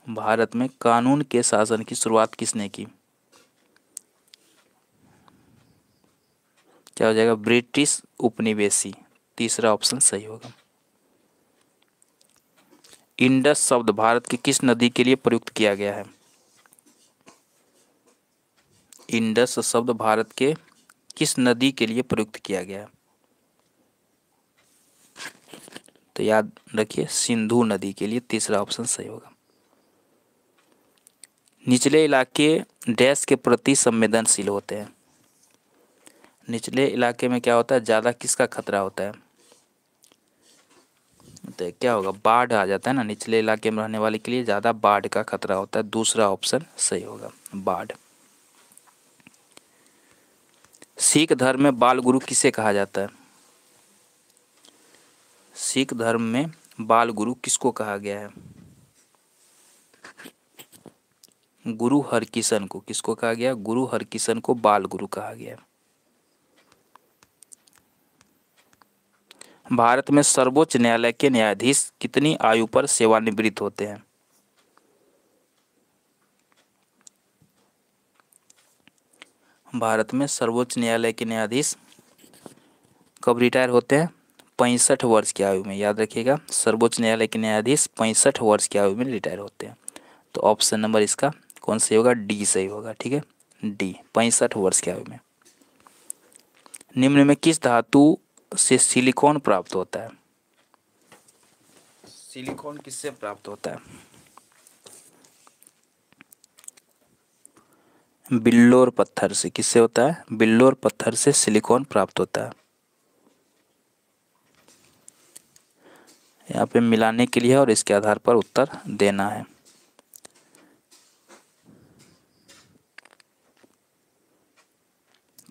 भारत में कानून के शासन की शुरुआत किसने की? क्या हो जाएगा? ब्रिटिश उपनिवेशी। तीसरा ऑप्शन सही होगा। इंडस शब्द भारत की किस नदी के लिए प्रयुक्त किया गया है? इंडस शब्द भारत के किस नदी के लिए प्रयुक्त किया गया है? तो याद रखिए, सिंधु नदी के लिए। तीसरा ऑप्शन सही होगा। निचले इलाके डैश के प्रति संवेदनशील होते हैं। निचले इलाके में क्या होता है? ज़्यादा किसका खतरा होता है? तो क्या होगा? बाढ़ आ जाता है ना, निचले इलाके में रहने वाले के लिए ज़्यादा बाढ़ का खतरा होता है। दूसरा ऑप्शन सही होगा, बाढ़। सिख धर्म में बाल गुरु किसे कहा जाता है? सिख धर्म में बाल गुरु किसको कहा गया है? गुरु हरकिशन को। किसको कहा गया? गुरु हरकिशन को बाल गुरु कहा गया। भारत में सर्वोच्च न्यायालय के न्यायाधीश कितनी आयु पर सेवानिवृत्त होते हैं? भारत में सर्वोच्च न्यायालय के न्यायाधीश कब रिटायर होते हैं? 65 वर्ष की आयु में। याद रखिएगा, सर्वोच्च न्यायालय के न्यायाधीश 65 वर्ष की आयु में रिटायर होते हैं। तो ऑप्शन नंबर इसका कौन सही होगा? डी सही होगा। ठीक है, डी, 65 वर्ष की आयु में। निम्न में किस धातु से सिलिकॉन प्राप्त होता है? सिलिकॉन किससे प्राप्त होता है? बिल्लोर पत्थर से। किससे होता है? बिल्लोर पत्थर से सिलिकॉन प्राप्त होता है। यहाँ पे मिलाने के लिए और इसके आधार पर उत्तर देना है।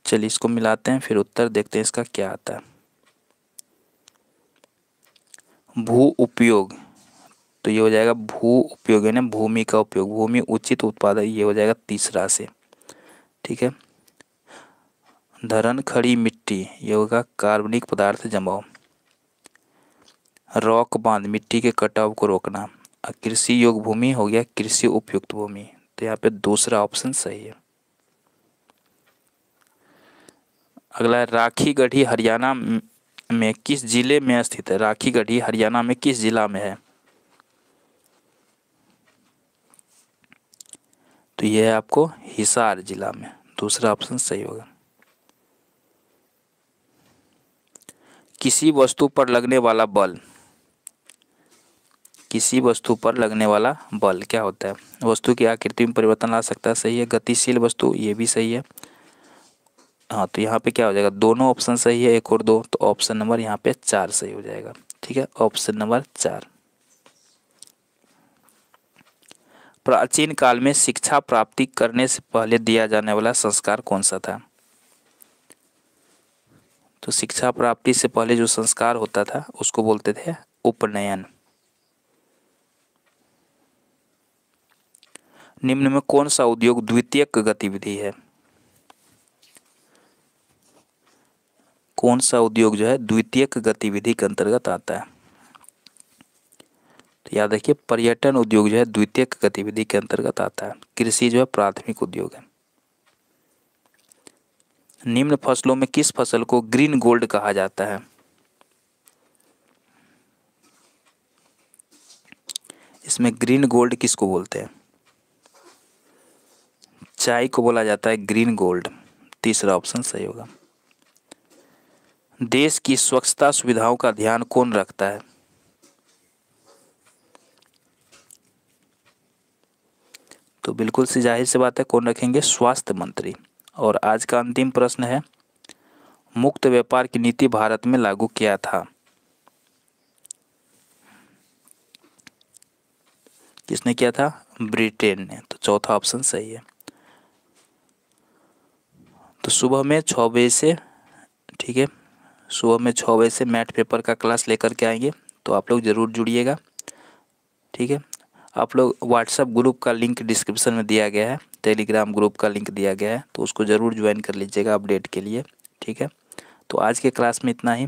चलिए इसको मिलाते हैं, फिर उत्तर देखते हैं इसका क्या आता है। भू उपयोग, तो ये हो जाएगा भू उपयोग, है ना, भूमि का उपयोग, भूमि उचित उत्पादन, ये हो जाएगा तीसरा से। ठीक है। धरन खड़ी मिट्टी, ये होगा कार्बनिक पदार्थ जमाव। रॉक बांध, मिट्टी के कटाव को रोकना। कृषि योग्य भूमि हो गया कृषि उपयुक्त भूमि। तो यहाँ पे दूसरा ऑप्शन सही है। अगला है राखी गढ़ी हरियाणा में किस जिले में स्थित है? राखी गढ़ी हरियाणा में किस जिला में है? तो यह है आपको हिसार जिला में। दूसरा ऑप्शन सही होगा। किसी वस्तु पर लगने वाला बल, किसी वस्तु पर लगने वाला बल क्या होता है? वस्तु की आकृति में परिवर्तन ला सकता है, सही है। गतिशील वस्तु, ये भी सही है। हाँ, तो यहाँ पे क्या हो जाएगा? दोनों ऑप्शन सही है, एक और दो, तो ऑप्शन नंबर यहाँ पे 4 सही हो जाएगा। ठीक है, ऑप्शन नंबर 4। प्राचीन काल में शिक्षा प्राप्ति करने से पहले दिया जाने वाला संस्कार कौन सा था? तो शिक्षा प्राप्ति से पहले जो संस्कार होता था उसको बोलते थे उपनयन। निम्न में कौन सा उद्योग द्वितीयक गतिविधि है? कौन सा उद्योग जो है द्वितीयक गतिविधि के अंतर्गत आता है? तो याद रखिए, पर्यटन उद्योग जो है द्वितीयक गतिविधि के अंतर्गत आता है। कृषि जो है प्राथमिक उद्योग है। निम्न फसलों में किस फसल को ग्रीन गोल्ड कहा जाता है? इसमें ग्रीन गोल्ड किसको बोलते हैं? चाय को बोला जाता है ग्रीन गोल्ड। तीसरा ऑप्शन सही होगा। देश की स्वच्छता सुविधाओं का ध्यान कौन रखता है? तो बिल्कुल सी जाहिर सी बात है, कौन रखेंगे? स्वास्थ्य मंत्री। और आज का अंतिम प्रश्न है, मुक्त व्यापार की नीति भारत में लागू किया था? किसने किया था? ब्रिटेन ने। तो चौथा ऑप्शन सही है। तो सुबह में 6 बजे से, ठीक है, सुबह में 6 बजे से मैथ पेपर का क्लास लेकर के आएंगे, तो आप लोग ज़रूर जुड़िएगा, ठीक है। आप लोग व्हाट्सएप ग्रुप का लिंक डिस्क्रिप्शन में दिया गया है, टेलीग्राम ग्रुप का लिंक दिया गया है, तो उसको ज़रूर ज्वाइन कर लीजिएगा अपडेट के लिए, ठीक है। तो आज के क्लास में इतना ही।